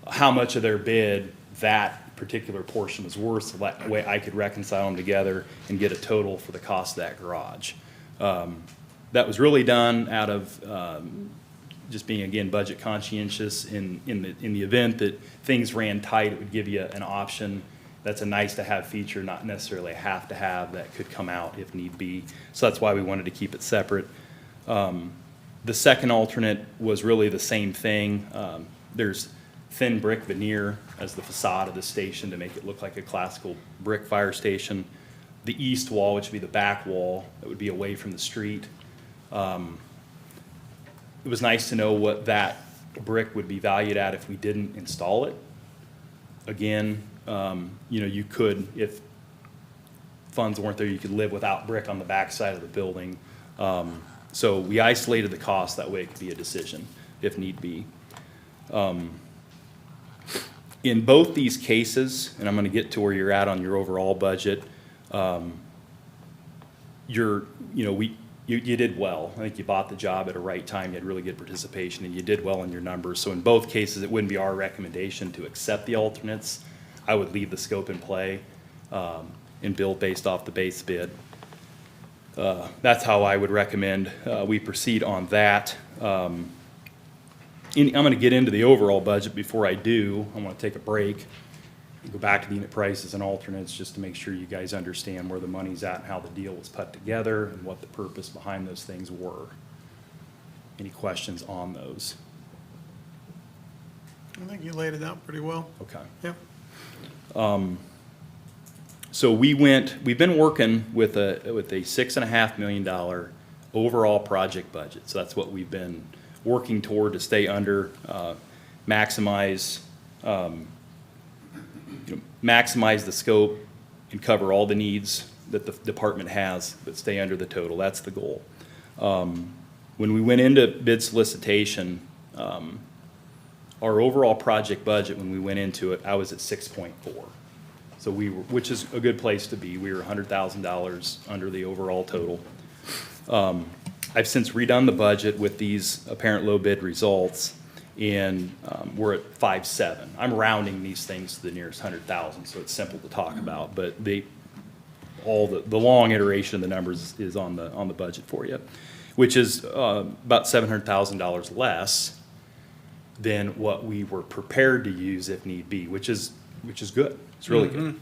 how much of their bid that particular portion was worth, so that way I could reconcile them together and get a total for the cost of that garage. That was really done out of just being, again, budget conscientious. In the event that things ran tight, it would give you an option. That's a nice to have feature, not necessarily a have to have, that could come out if need be. So that's why we wanted to keep it separate. The second alternate was really the same thing. There's thin brick veneer as the facade of the station to make it look like a classical brick fire station. The east wall, which would be the back wall, that would be away from the street. It was nice to know what that brick would be valued at if we didn't install it. Again, you could, if funds weren't there, you could live without brick on the back side of the building. So we isolated the cost, that way it could be a decision if need be. In both these cases, and I'm gonna get to where you're at on your overall budget, you did well. I think you bought the job at a right time, you had really good participation, and you did well in your numbers. So in both cases, it wouldn't be our recommendation to accept the alternates. I would leave the scope in play and build based off the base bid. That's how I would recommend we proceed on that. I'm gonna get into the overall budget. Before I do, I wanna take a break, go back to the unit prices and alternates, just to make sure you guys understand where the money's at and how the deal was put together and what the purpose behind those things were. Any questions on those? I think you laid it out pretty well. Okay. Yep. So we've been working with a $6.5 million overall project budget. So that's what we've been working toward, to stay under, maximize the scope and cover all the needs that the department has, but stay under the total. That's the goal. When we went into bid solicitation, our overall project budget, when we went into it, I was at 6.4. So which is a good place to be. We were $100,000 under the overall total. I've since redone the budget with these apparent low bid results, and we're at 5.7. I'm rounding these things to the nearest 100,000, so it's simple to talk about, but the long iteration of the numbers is on the budget for you, which is about $700,000 less than what we were prepared to use if need be, which is good. It's really good.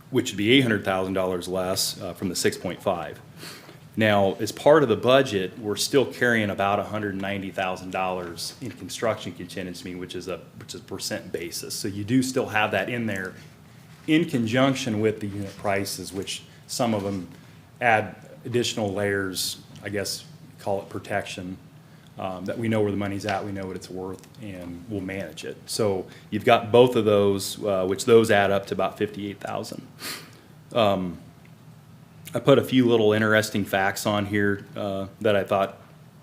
Which would be $800,000 less from the 6.5. Now, as part of the budget, we're still carrying about $190,000 in construction contingency, which is a percent basis. So you do still have that in there in conjunction with the unit prices, which some of them add additional layers, I guess, call it protection, that we know where the money's at, we know what it's worth, and we'll manage it. So you've got both of those, which those add up to about 58,000. I put a few little interesting facts on here that I thought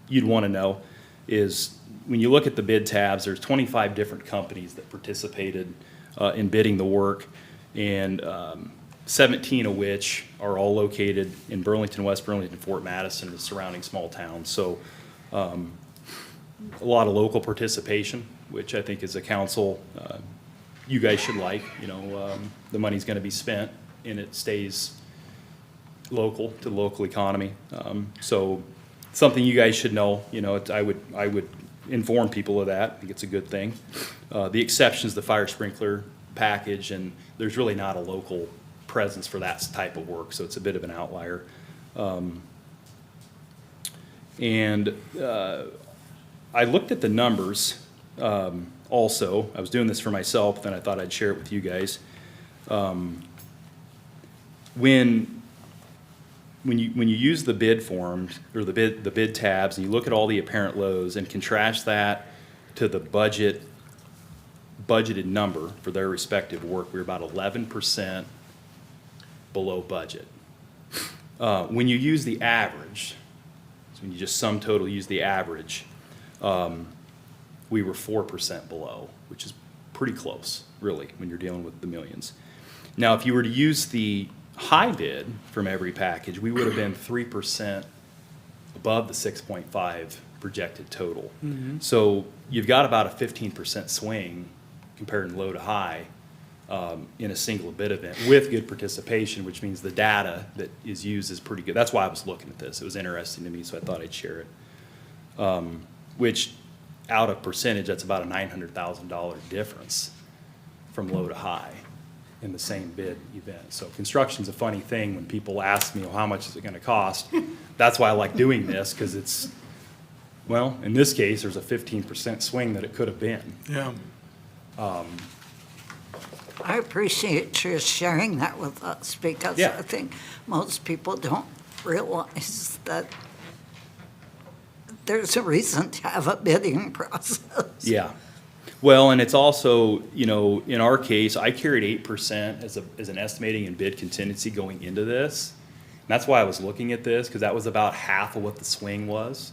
you'd want to know. Is when you look at the bid tabs, there's 25 different companies that participated in bidding the work, and 17 of which are all located in Burlington, West Burlington, Fort Madison, and the surrounding small towns. So a lot of local participation, which I think as a council, you guys should like. You know, the money's going to be spent and it stays local to the local economy. So something you guys should know. You know, I would inform people of that. I think it's a good thing. The exception is the fire sprinkler package, and there's really not a local presence for that type of work, so it's a bit of an outlier. I looked at the numbers also. I was doing this for myself, then I thought I'd share it with you guys. When you use the bid forms or the bid tabs, and you look at all the apparent lows and contrast that to the budgeted number for their respective work, we're about 11% below budget. When you use the average, so when you just sum total use the average, we were 4% below, which is pretty close, really, when you're dealing with the millions. Now, if you were to use the high bid from every package, we would have been 3% above the 6.5 projected total. So you've got about a 15% swing comparing low to high in a single bid event with good participation, which means the data that is used is pretty good. That's why I was looking at this. It was interesting to me, so I thought I'd share it. Which, out of percentage, that's about a $900,000 difference from low to high in the same bid event. So construction's a funny thing when people ask me, well, how much is it gonna cost? That's why I like doing this, because it's, well, in this case, there's a 15% swing that it could have been. Yeah. I appreciate you sharing that with us, because Yeah. I think most people don't realize that there's a reason to have a bidding process. Yeah. Well, and it's also, you know, in our case, I carried 8% as an estimating and bid contingency going into this. And that's why I was looking at this, because that was about half of what the swing was,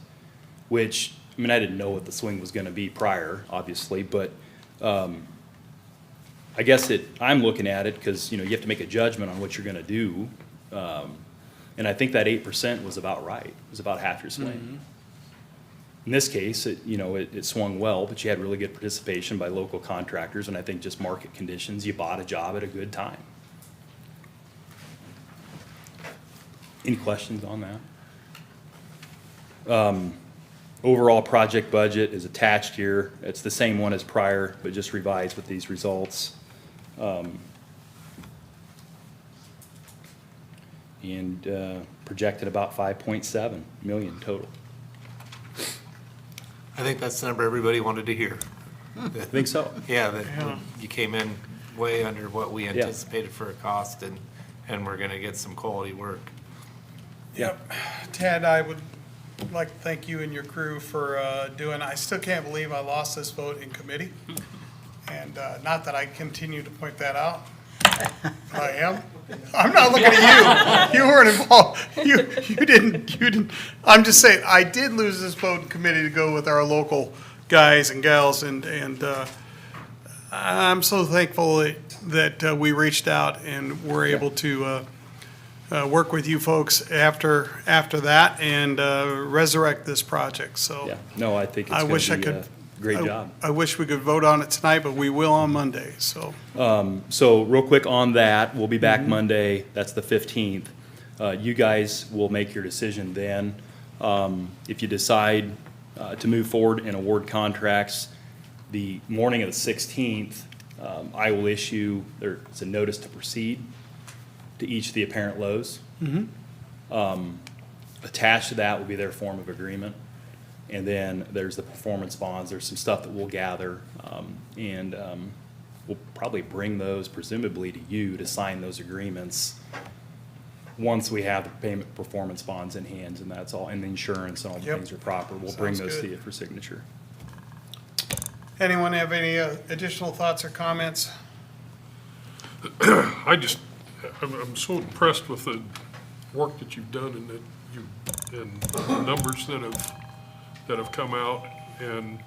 which, I mean, I didn't know what the swing was gonna be prior, obviously, but, I guess I'm looking at it because, you know, you have to make a judgment on what you're gonna do. And I think that 8% was about right. It was about half your swing. In this case, it swung well, but you had really good participation by local contractors, and I think just market conditions, you bought a job at a good time. Any questions on that? Overall project budget is attached here. It's the same one as prior, but just revised with these results. And projected about 5.7 million total. I think that's the number everybody wanted to hear. I think so. Yeah, that you came in way under what we anticipated for a cost, and we're gonna get some quality work. Yep. Ted, I would like to thank you and your crew for I still can't believe I lost this vote in committee. And not that I continue to point that out. I am. I'm not looking at you. You weren't involved. You didn't. I'm just saying, I did lose this vote in committee to go with our local guys and gals, and I'm so thankful that we reached out and were able to work with you folks after that and resurrect this project, so. Yeah, no, I think it's I gonna wish I be could. a great I- job. I wish we could vote on it tonight, but we will on Monday, so. So real quick on that, we'll be back Mm-hmm. Monday, that's the 15th. You guys will make your decision then. If you decide to move forward and award contracts, the morning of the 16th, I will issue, there's a notice to proceed to each of the apparent lows. Attached to that will be their form of agreement. And then there's the performance bonds, there's some stuff that we'll gather, and we'll probably bring those presumably to you to sign those agreements once we have the payment performance bonds in hand, and that's all, and the insurance and all the Yep. things are proper. We'll bring Sounds those to good. you for signature. Anyone have any additional thoughts or comments? I'm so impressed with the work that you've done and and the numbers that have come out. And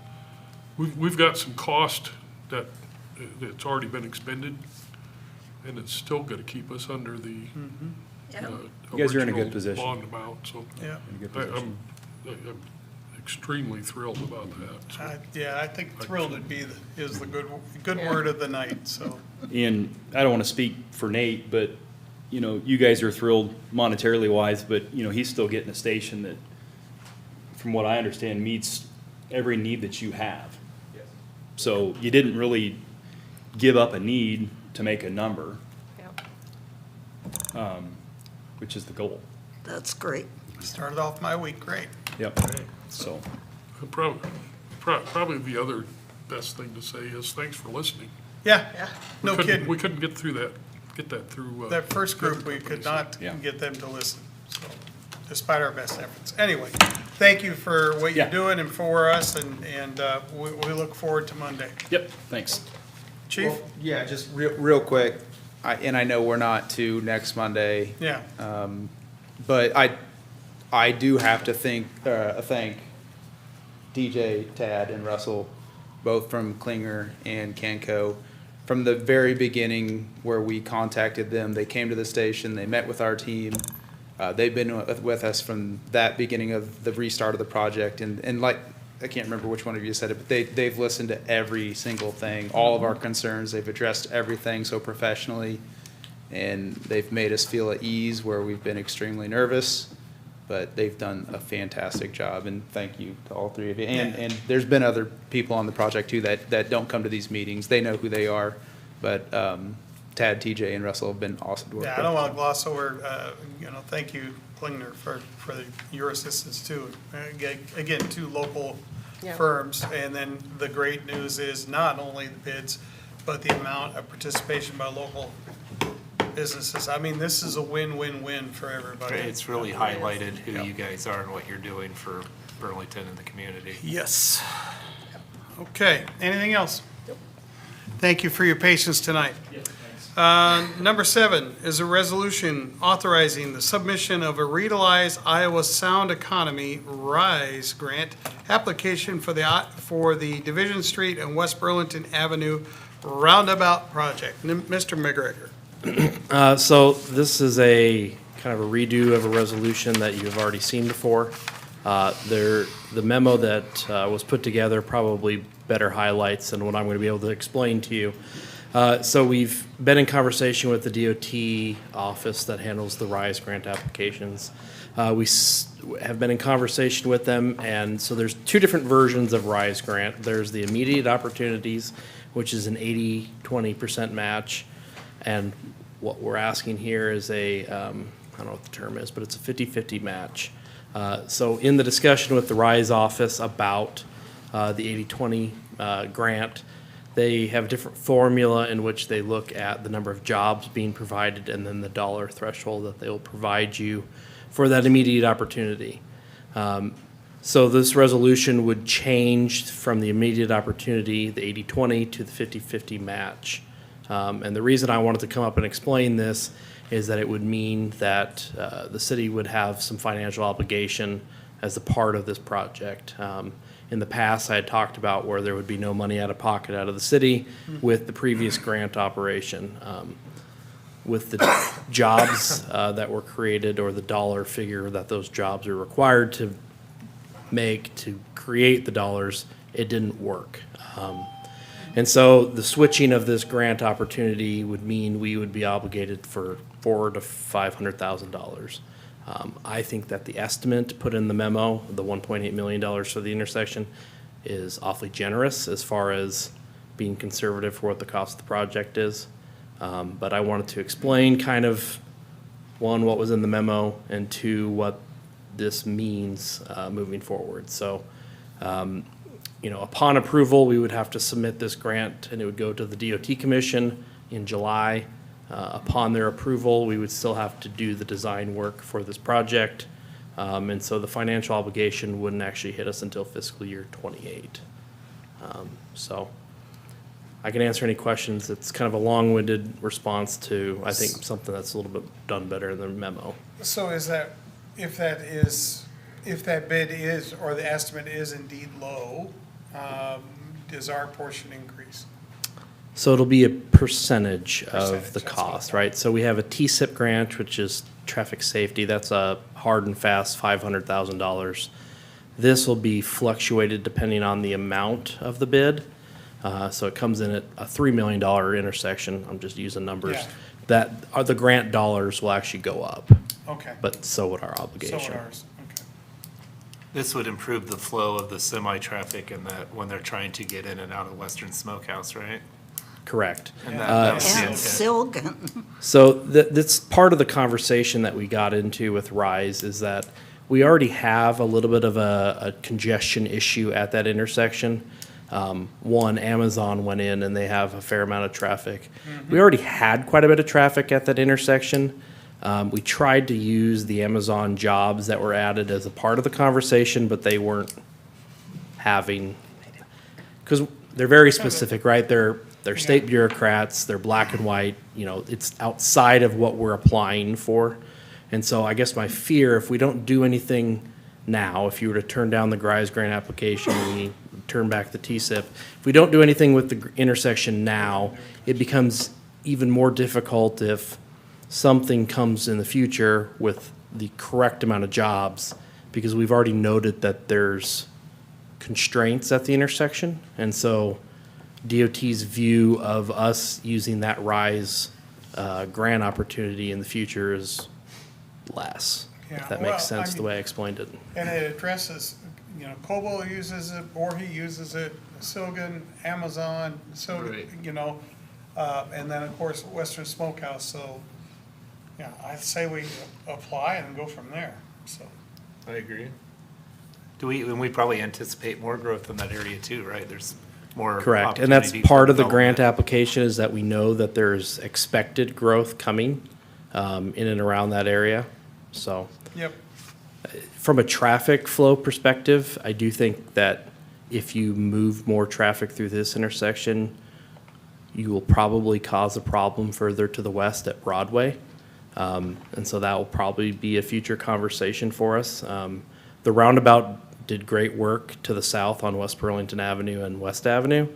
we've got some cost that's already been expended, and it's still gonna keep us under the You guys are in a good original position. bond amount, so Yeah. In a good I'm position. extremely thrilled about that. So Yeah, I think thrilled would be, is the good word of the night, so. And I don't want to speak for Nate, but, you know, you guys are thrilled monetarily wise, but, you know, he's still getting a station that, from what I understand, meets every need that you have. So you didn't really give up a need to make a number, which is the goal. That's great. Started off my week great. Yep. So, Probably the other best thing to say is thanks for listening. Yeah, We no couldn't- kidding. We couldn't get that through. That first group, we could not Yeah. get them to listen, so, despite our best efforts. Anyway, thank you for what you're Yeah. doing and for us, and we look forward to Monday. yep, thanks. Chief? Well, yeah, just real quick, and I know we're not to next Monday, Yeah, but I do have to thank DJ, Tad, and Russell, both from Klinger and Canco. From the very beginning where we contacted them, they came to the station, they met with our team. They've been with us from that beginning of the restart of the project, and like, I can't remember which one of you said it, but they've listened to every single thing, all of our concerns, they've addressed everything so professionally, and they've made us feel at ease where we've been extremely nervous, but they've done a fantastic job, and thank you to all three of you. And there's been other people on the project too that don't come to these meetings, they know who they are, but Tad, TJ, and Russell have been awesome to work with. yeah, I don't want to gloss over, thank you, Klingner, for your assistance too. Again, two local Yeah. firms, and then the great news is not only the bids, but the amount of participation by local businesses. I mean, this is a win-win-win for everybody. It's really highlighted who you guys are and what you're doing for Burlington and the community. Yes. Okay, anything else? Thank you for your patience tonight. Number 7 is a resolution authorizing the submission of a Revitalize Iowa Sound Economy RISE grant application for the Division Street and West Burlington Avenue Roundabout Project. Mr. McGregor. So this is a kind of a redo of a resolution that you've already seen before. The memo that was put together probably better highlights than what I'm going to be able to explain to you. So we've been in conversation with the DOT office that handles the RISE grant applications. We have been in conversation with them, and so there's two different versions of RISE grant. There's the immediate opportunities, which is an 80-20% match. And what we're asking here is I don't know what the term is, but it's a 50-50 match. So in the discussion with the RISE office about the 80-20 grant, they have a different formula in which they look at the number of jobs being provided and then the dollar threshold that they will provide you for that immediate opportunity. So this resolution would change from the immediate opportunity, the 80-20, to the 50-50 match. And the reason I wanted to come up and explain this is that it would mean that the city would have some financial obligation as a part of this project. In the past, I had talked about where there would be no money out of pocket out of the city with the previous grant operation. With the jobs that were created or the dollar figure that those jobs are required to make to create the dollars, it didn't work. And so the switching of this grant opportunity would mean we would be obligated for $400,000 to $500,000. I think that the estimate put in the memo, the $1.8 million for the intersection, is awfully generous as far as being conservative for what the cost of the project is. But I wanted to explain kind of, one, what was in the memo, and two, what this means moving forward. So, upon approval, we would have to submit this grant, and it would go to the DOT Commission in July. Upon their approval, we would still have to do the design work for this project. And so the financial obligation wouldn't actually hit us until fiscal year '28. So I can answer any questions. It's kind of a long-winded response to, I think, something that's a little bit done better in the memo. So is that, if that bid is, or the estimate is indeed low, does our portion increase? So it'll be a percentage of Percentage, the that's cost, what I right? So we have a TSIP grant, which is traffic safety. That's a hard and fast $500,000. This will be fluctuated depending on the amount of the bid. So it comes in at a $3 million intersection. I'm just using numbers. Yeah. The grant dollars will actually go up, Okay. but so would our So obligation. would ours, okay. This would improve the flow of the semi-traffic and that when they're trying to get in and out of Western Smokehouse, right? Correct. And that was the And intent. Silgan. So that's part of the conversation that we got into with RISE is that we already have a little bit of a congestion issue at that intersection. One, Amazon went in and they have a fair amount of traffic. We already had quite a bit of traffic at that intersection. We tried to use the Amazon jobs that were added as a part of the conversation, but they weren't having, because they're very specific, right? They're state bureaucrats, they're black and white, it's outside of what we're applying for. And so I guess my fear, if we don't do anything now, if you were to turn down the GRISE grant application, we turn back the TSIP, if we don't do anything with the intersection now, it becomes even more difficult if something comes in the future with the correct amount of jobs, because we've already noted that there's constraints at the intersection. And so DOT's view of us using that RISE grant opportunity in the future is less, Yeah, if that well, makes sense I the mean- way I explained it. And it addresses, Cobo uses it, Voorhees uses it, Silgan, Amazon, Right. and then, of course, Western Smokehouse, so, yeah, I'd say we apply and go from there, so. I agree. And we probably anticipate more growth in that area too, right? There's more Correct, and that's opportunity for part of the grant development. application is that we know that there's expected growth coming in and around that area, so. Yep. From a traffic flow perspective, I do think that if you move more traffic through this intersection, you will probably cause a problem further to the west at Broadway. And so that will probably be a future conversation for us. The roundabout did great work to the south on West Burlington Avenue and West Avenue.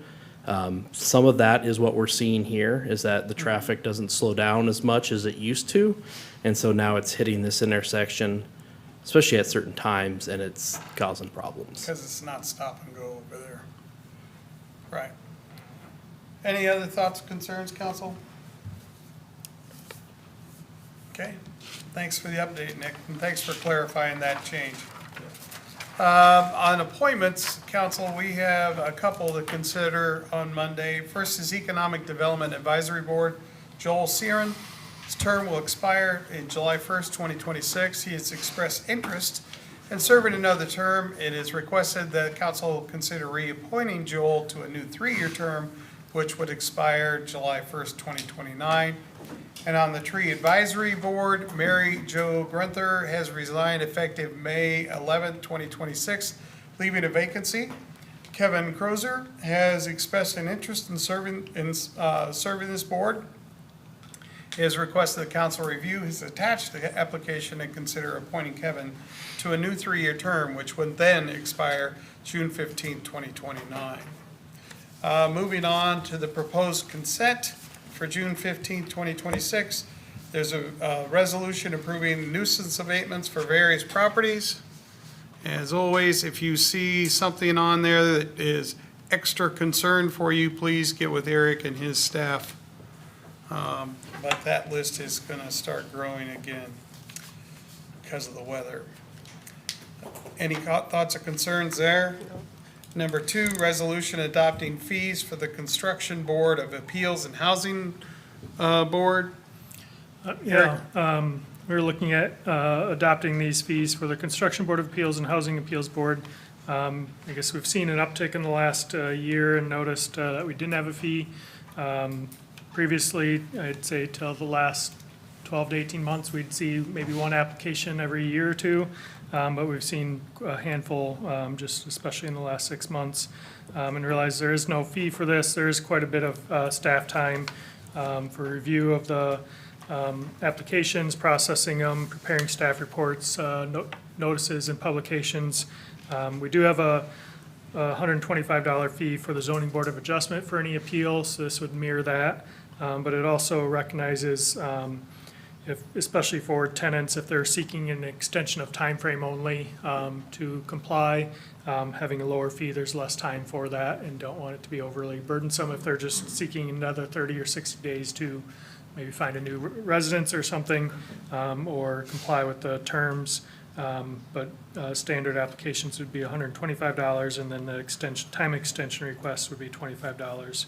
Some of that is what we're seeing here, is that the traffic doesn't slow down as much as it used to. And so now it's hitting this intersection, especially at certain times, and it's causing problems. Because it's not stop and go over there. Right. Any other thoughts, concerns, council? Okay, thanks for the update, Nick, and thanks for clarifying that change. On appointments, council, we have a couple to consider on Monday. First is Economic Development Advisory Board, Joel Searon. His term will expire in July 1st, 2026. He has expressed interest in serving another term. It is requested that council consider reappointing Joel to a new 3-year term, which would expire July 1st, 2029. And on the Tree Advisory Board, Mary Jo Grunther has resigned effective May 11th, 2026, leaving a vacancy. Kevin Crozer has expressed an interest in serving this board. It is requested the council review his attached application and consider appointing Kevin to a new 3-year term, which would then expire June 15, 2029. Moving on to the proposed consent for June 15, 2026. There's a resolution approving nuisance abatements for various properties. As always, if you see something on there that is extra concern for you, please get with Eric and his staff. But that list is going to start growing again because of the weather. Any thoughts or concerns there? Number 2, resolution adopting fees for the Construction Board of Appeals and Housing Board. We're looking at adopting these fees for the Construction Board of Appeals and Housing Appeals Board. I guess we've seen an uptick in the last year and noticed that we didn't have a fee. Previously, I'd say till the last 12 to 18 months, we'd see maybe one application every year or two, but we've seen a handful, just especially in the last 6 months, and realize there is no fee for this. There is quite a bit of staff time for review of the applications, processing them, preparing staff reports, notices and publications. We do have a $125 fee for the Zoning Board of Adjustment for any appeals, so this would mirror that. But it also recognizes, especially for tenants, if they're seeking an extension of time frame only to comply, having a lower fee, there's less time for that and don't want it to be overly burdensome if they're just seeking another 30 or 60 days to maybe find a new residence or something, or comply with the terms. But standard applications would be $125, and then the time extension requests would be $25.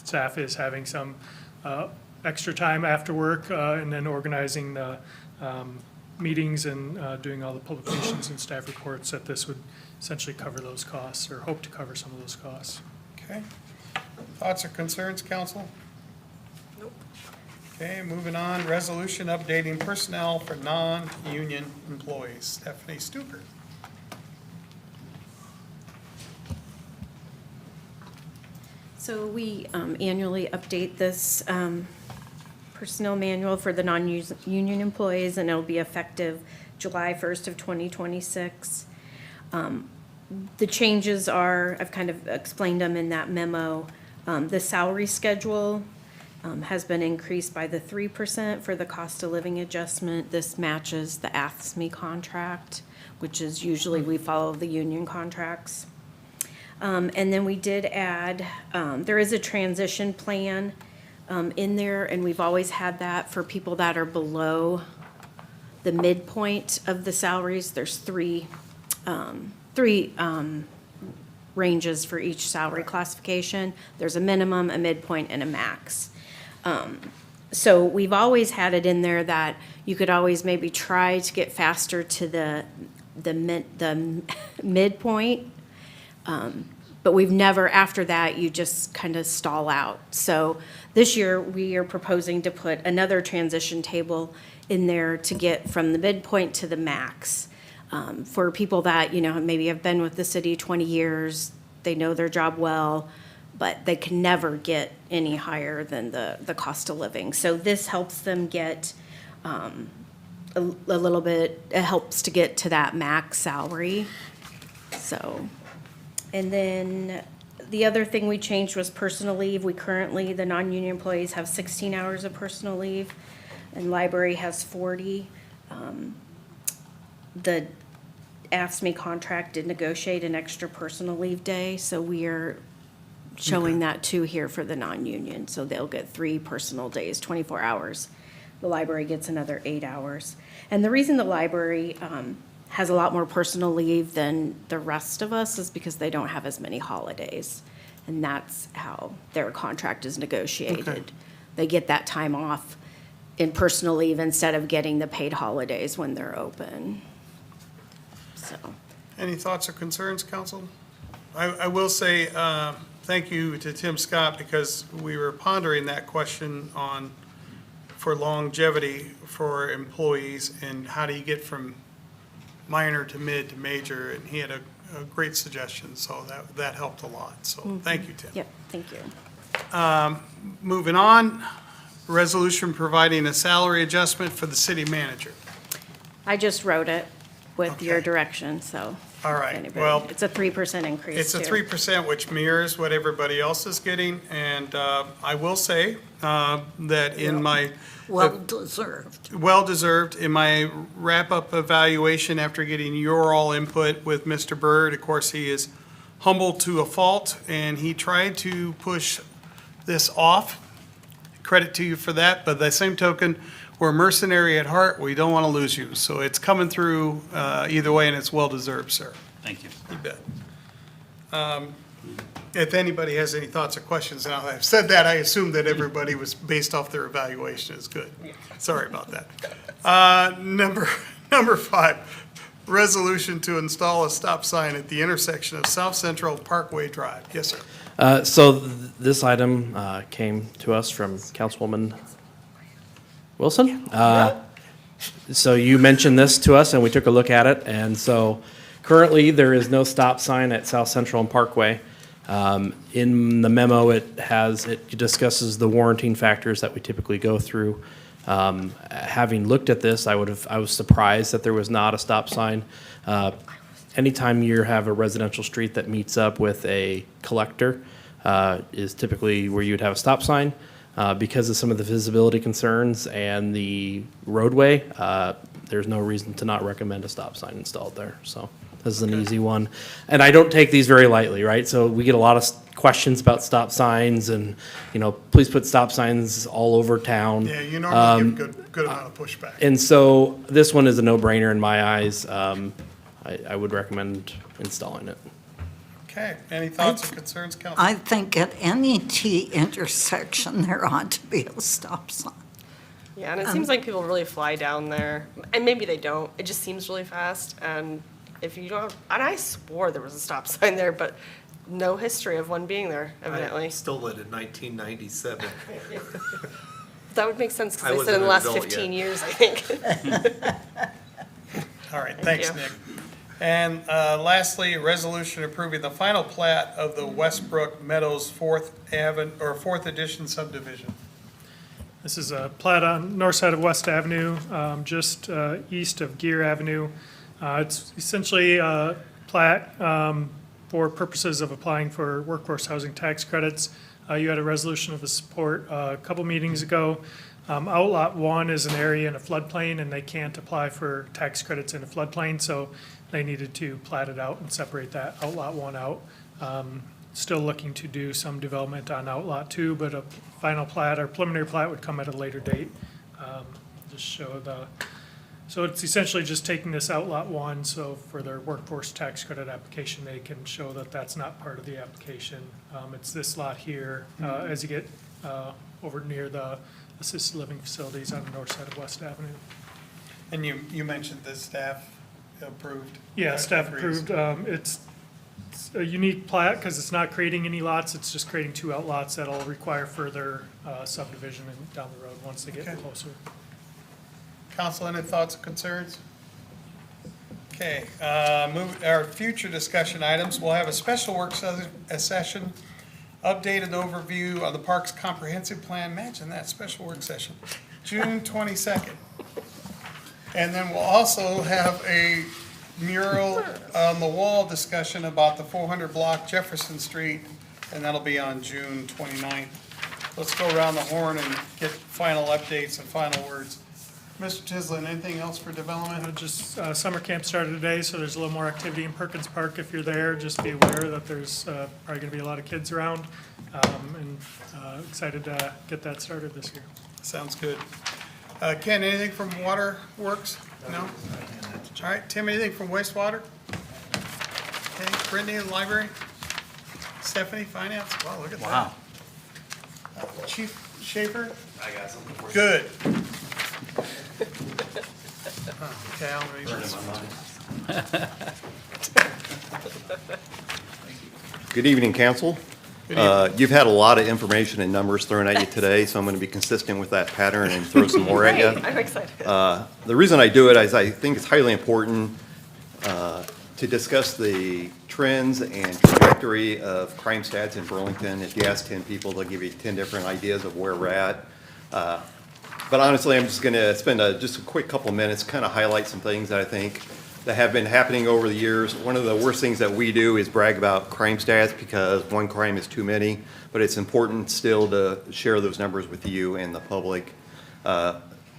Staff is having some extra time after work, and then organizing the meetings and doing all the publications and staff reports, that this would essentially cover those costs, or hope to cover some of those costs. Okay. Thoughts or concerns, council? Nope. Okay, moving on, resolution updating personnel for non-union employees. Stephanie Stuker. So we annually update this personnel manual for the non-union employees, and it'll be effective July 1st of 2026. The changes are, I've kind of explained them in that memo. The salary schedule has been increased by the 3% for the cost of living adjustment. This matches the AFSCME contract, which is usually we follow the union contracts. And then we did add, there is a transition plan in there, and we've always had that for people that are below the midpoint of the salaries. There's three ranges for each salary classification. There's a minimum, a midpoint, and a max. So we've always had it in there that you could always maybe try to get faster to the midpoint. But we've never, after that, you just kind of stall out. So this year, we are proposing to put another transition table in there to get from the midpoint to the max. For people that, maybe have been with the city 20 years, they know their job well, but they can never get any higher than the cost of living. So this helps them get a little bit, it helps to get to that max salary. So. And then the other thing we changed was personal leave. We currently, the non-union employees have 16 hours of personal leave, and library has 40. The AFSCME contract did negotiate an extra personal leave day, so we are showing that too here for the non-union. So they'll get 3 personal days, 24 hours. The library gets another 8 hours. And the reason the library has a lot more personal leave than the rest of us is because they don't have as many holidays. And that's how their contract is negotiated. Okay. They get that time off in personal leave instead of getting the paid holidays when they're open. So. Any thoughts or concerns, council? I will say thank you to Tim Scott, because we were pondering that question for longevity for employees and how do you get from minor to mid to major, and he had a great suggestion, so that helped a lot. So thank you, Tim. Yep, thank you. Moving on, resolution providing a salary adjustment for the city manager. I just wrote it with your Okay. direction, so. All right, anybody- well, It's a 3% increase, it's a too. 3%, which mirrors what everybody else is getting, and I will say that in my Well-deserved. well-deserved. In my wrap-up evaluation after getting your all input with Mr. Byrd, of course, he is humble to a fault, and he tried to push this off. Credit to you for that, but by the same token, we're mercenary at heart. We don't want to lose you. So it's coming through either way, and it's well-deserved, sir. Thank you. You bet. If anybody has any thoughts or questions, now that I've said that, I assume that everybody was based off their evaluation is good. Sorry about that. Number 5, resolution to install a stop sign at the intersection of South Central Parkway Drive. Yes, sir. So this item came to us from Councilwoman Wilson. So you mentioned this to us, and we took a look at it, and so currently, there is no stop sign at South Central and Parkway. In the memo, it discusses the warranting factors that we typically go through. Having looked at this, I was surprised that there was not a stop sign. Anytime you have a residential street that meets up with a collector, is typically where you would have a stop sign. Because of some of the visibility concerns and the roadway, there's no reason to not recommend a stop sign installed there. So this is an easy one. And I don't take these very lightly, right? So we get a lot of questions about stop signs and, please put stop signs all over town. Yeah, you normally give good amount of pushback. And so this one is a no-brainer in my eyes. I would recommend installing it. Okay, any thoughts or concerns, Council? I think at any T intersection, there ought to be a stop sign. Yeah, and it seems like people really fly down there, and maybe they don't. It just seems really fast, and if you don't, and I swore there was a stop sign there, but no history of one being there, evidently. I stole it in 1997. That would make sense, I because they said in wasn't the an last adult 15 yet. years, I think. All right, thanks, you. Nick. And lastly, a resolution approving the final plat of the Westbrook Meadows Fourth Edition subdivision. This is a plat on north side of West Avenue, just east of Gear Avenue. It's essentially a plat for purposes of applying for workforce housing tax credits. You had a resolution of the support a couple meetings ago. Outlot 1 is an area in a floodplain, and they can't apply for tax credits in a floodplain, so they needed to plat it out and separate that Outlot 1 out. Still looking to do some development on Outlot 2, but a final plat or preliminary plat would come at a later date. Just show so it's essentially just taking this Outlot 1, so for their workforce tax credit application, they can show that that's not part of the application. It's this lot here, as you get over near the assisted living facilities on the north side of West Avenue. And you mentioned the staff approved? Yeah, staff agrees. approved. It's a unique plat because it's not creating any lots. It's just creating 2 outlots that'll require further subdivision and down the road once they get Okay. closer. Council, any thoughts or concerns? Okay, our future discussion items, we'll have a special work session, update and overview of the park's comprehensive plan. Imagine that, special work session, June 22nd. And then we'll also have a mural on the wall discussion about the 400 block Jefferson Street, and that'll be on June 29th. Let's go around the horn and get final updates and final words. Mr. Tislin, anything else for development? Just summer camp started today, so there's a little more activity in Perkins Park. If you're there, just be aware that there's probably going to be a lot of kids around, and excited to get that started this year. Sounds good. Ken, anything from Waterworks? No? All right, Tim, anything from wastewater? Okay, Brittany, in the library? Stephanie, finance? Wow, look at that. Wow. Chief Schaefer? I got something for you. Good. Okay, I'll read this. Good evening, council. You've had a lot of information and numbers thrown at you today, so I'm going to be consistent with that pattern and throw some more at you. Great, I'm excited. The reason I do it is I think it's highly important to discuss the trends and trajectory of crime stats in Burlington. If you ask 10 people, they'll give you 10 different ideas of where we're at. But honestly, I'm just gonna spend just a quick couple of minutes, kind of highlight some things that I think that have been happening over the years. One of the worst things that we do is brag about crime stats because one crime is too many, but it's important still to share those numbers with you and the public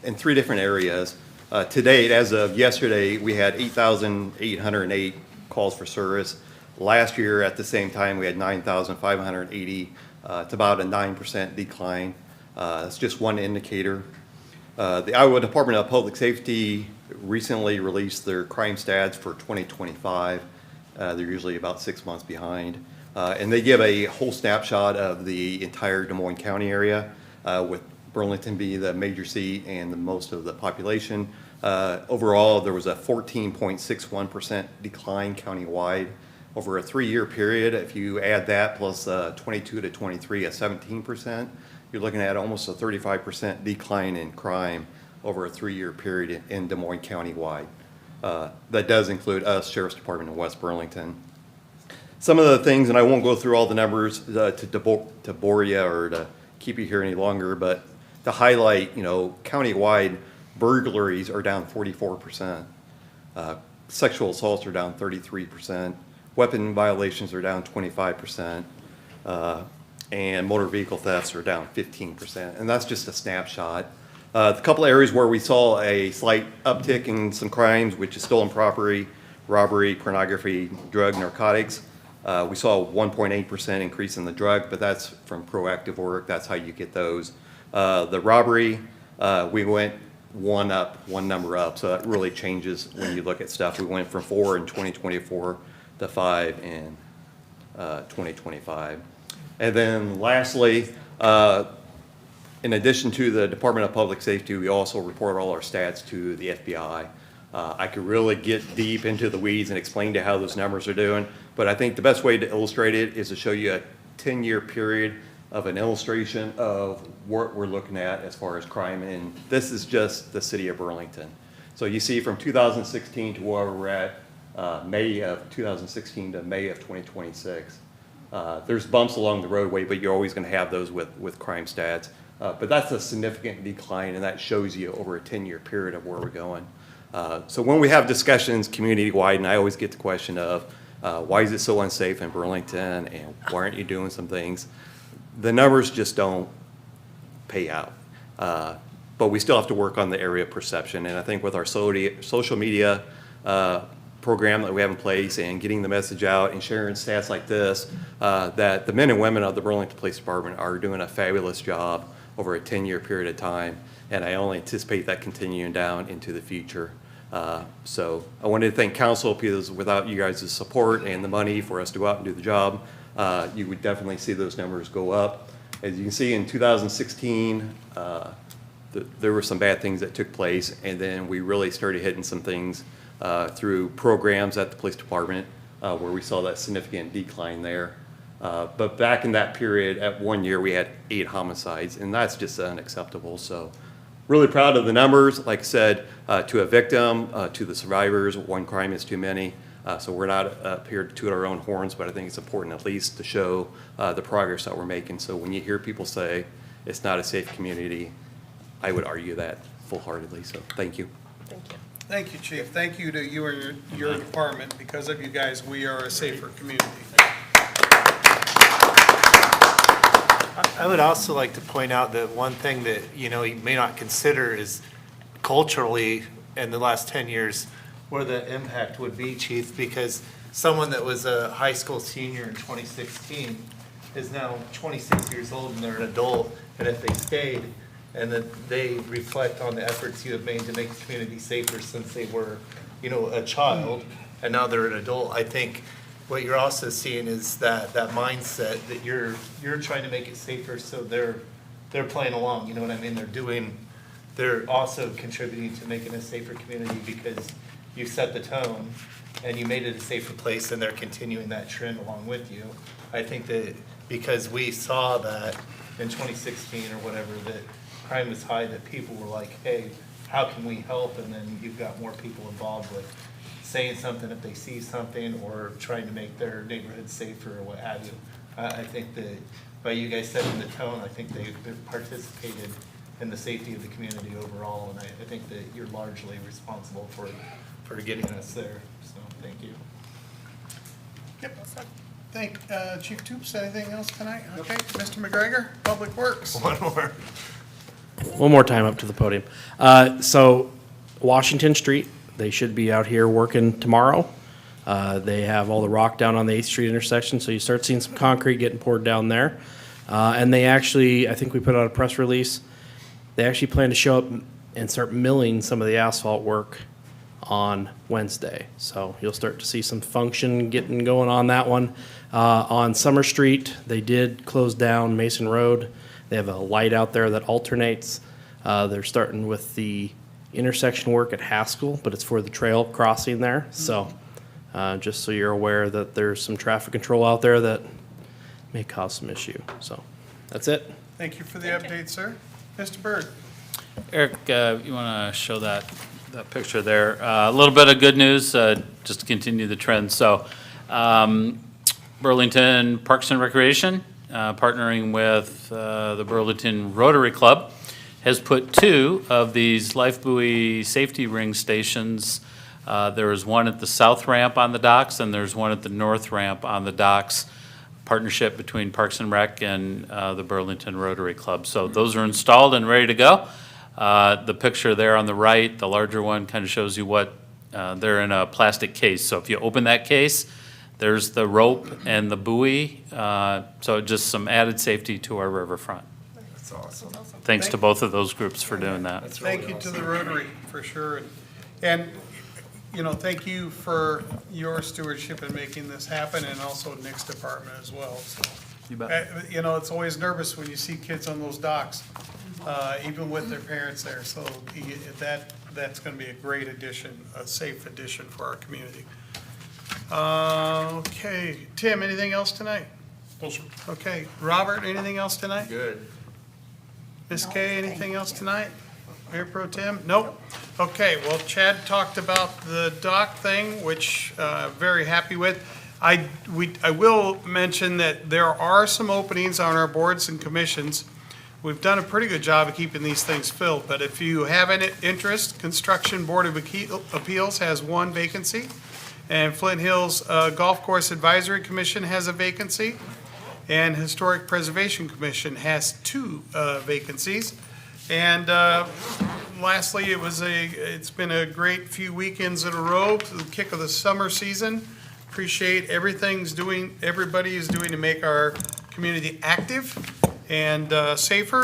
in 3 different areas. To date, as of yesterday, we had 8,808 calls for service. Last year, at the same time, we had 9,580. It's about a 9% decline. That's just one indicator. The Iowa Department of Public Safety recently released their crime stats for 2025. They're usually about 6 months behind. And they give a whole snapshot of the entire Des Moines County area, with Burlington being the major seat and the most of the population. Overall, there was a 14.61% decline countywide over a 3-year period. If you add that plus 22 to 23 at 17%, you're looking at almost a 35% decline in crime over a 3-year period in Des Moines County-wide. That does include us, Sheriff's Department in West Burlington. Some of the things, and I won't go through all the numbers to bore you or to keep you here any longer, but to highlight, county-wide burglaries are down 44%. Sexual assaults are down 33%. Weapon violations are down 25%. And motor vehicle thefts are down 15%. And that's just a snapshot. The couple areas where we saw a slight uptick in some crimes, which is stolen property, robbery, pornography, drug, narcotics. We saw a 1.8% increase in the drug, but that's from proactive work. That's how you get those. The robbery, we went one number up. So that really changes when you look at stuff. We went from 4 in 2024 to 5 in 2025. And then lastly, in addition to the Department of Public Safety, we also report all our stats to the FBI. I could really get deep into the weeds and explain to how those numbers are doing, but I think the best way to illustrate it is to show you a 10-year period of an illustration of what we're looking at as far as crime, and this is just the city of Burlington. So you see from 2016 to where we're at, May of 2016 to May of 2026. There's bumps along the roadway, but you're always going to have those with crime stats. But that's a significant decline, and that shows you over a 10-year period of where we're going. So when we have discussions community-wide, and I always get the question of, why is it so unsafe in Burlington, and why aren't you doing some things? The numbers just don't pay out. But we still have to work on the area perception, and I think with our social media program that we have in place and getting the message out and sharing stats like this, that the men and women of the Burlington Police Department are doing a fabulous job over a 10-year period of time, and I only anticipate that continuing down into the future. So I wanted to thank council, because without you guys' support and the money for us to go out and do the job, you would definitely see those numbers go up. As you can see, in 2016, there were some bad things that took place, and then we really started hitting some things through programs at the police department, where we saw that significant decline there. But back in that period, at 1 year, we had 8 homicides, and that's just unacceptable. So really proud of the numbers. Like I said, to a victim, to the survivors, 1 crime is too many. So we're not up here to toot our own horns, but I think it's important at least to show the progress that we're making. So when you hear people say it's not a safe community, I would argue that full-heartedly. So thank you. Thank you. Thank you, Chief. Thank you to you and your department. Because of you guys, we are a safer community. I would also like to point out that one thing that, you may not consider is culturally in the last 10 years where the impact would be, Chief, because someone that was a high school senior in 2016 is now 26 years old and they're an adult, and if they stayed, and that they reflect on the efforts you have made to make the community safer since they were, a child, and now they're an adult. I think what you're also seeing is that mindset that you're trying to make it safer, so they're playing along. You know what I mean? They're also contributing to making a safer community because you set the tone and you made it a safer place, and they're continuing that trend along with you. I think that because we saw that in 2016 or whatever, that crime was high, that people were like, hey, how can we help? And then you've got more people involved with saying something if they see something, or trying to make their neighborhood safer or what have you. I think that by you guys setting the tone, I think they've participated and the safety of the community overall. And I think that you're largely responsible for getting us there. So thank you. Yep. Thank, Chief Toops, anything else tonight? Okay, Mr. McGregor, Public Works. One more time up to the podium. So Washington Street, they should be out here working tomorrow. They have all the rock down on the 8th Street intersection, so you start seeing some concrete getting poured down there. And they actually, I think we put out a press release, they actually plan to show up and start milling some of the asphalt work on Wednesday. So you'll start to see some function getting going on that one. On Summer Street, they did close down Mason Road. They have a light out there that alternates. They're starting with the intersection work at Haskell, but it's for the trail crossing there. So just so you're aware that there's some traffic control out there that may cause some issue. So that's it. Thank you for the update, sir. Mr. Byrd. Eric, you want to show that picture there? A little bit of good news, just to continue the trend. So Burlington Parks and Recreation, partnering with the Burlington Rotary Club, has put 2 of these life buoy safety ring stations. There is one at the south ramp on the docks, and there's one at the north ramp on the docks. Partnership between Parks and Rec and the Burlington Rotary Club. So those are installed and ready to go. The picture there on the right, the larger one, kind of shows you what, they're in a plastic case. So if you open that case, there's the rope and the buoy. So just some added safety to our riverfront. That's awesome. Thanks to both of those groups for doing that. Thank you to the Rotary, for sure. And, you know, thank you for your stewardship in making this happen, and also Nick's department as well. So, You bet. you know, it's always nervous when you see kids on those docks, even with their parents there. So that's going to be a great addition, a safe addition for our community. Okay, Tim, anything else tonight? No, sir. Okay, Robert, anything else tonight? Good. Ms. Kay, anything else tonight? Mayor Pro Tem? Nope. Okay, well, Chad talked about the dock thing, which very happy with. I will mention that there are some openings on our boards and commissions. We've done a pretty good job of keeping these things filled, but if you have any interest, Construction Board of Appeals has 1 vacancy, and Flint Hills Golf Course Advisory Commission has a vacancy, and Historic Preservation Commission has 2 vacancies. And lastly, it's been a great few weekends in a row, the kick of the summer season. Appreciate everybody is doing to make our community active and safer.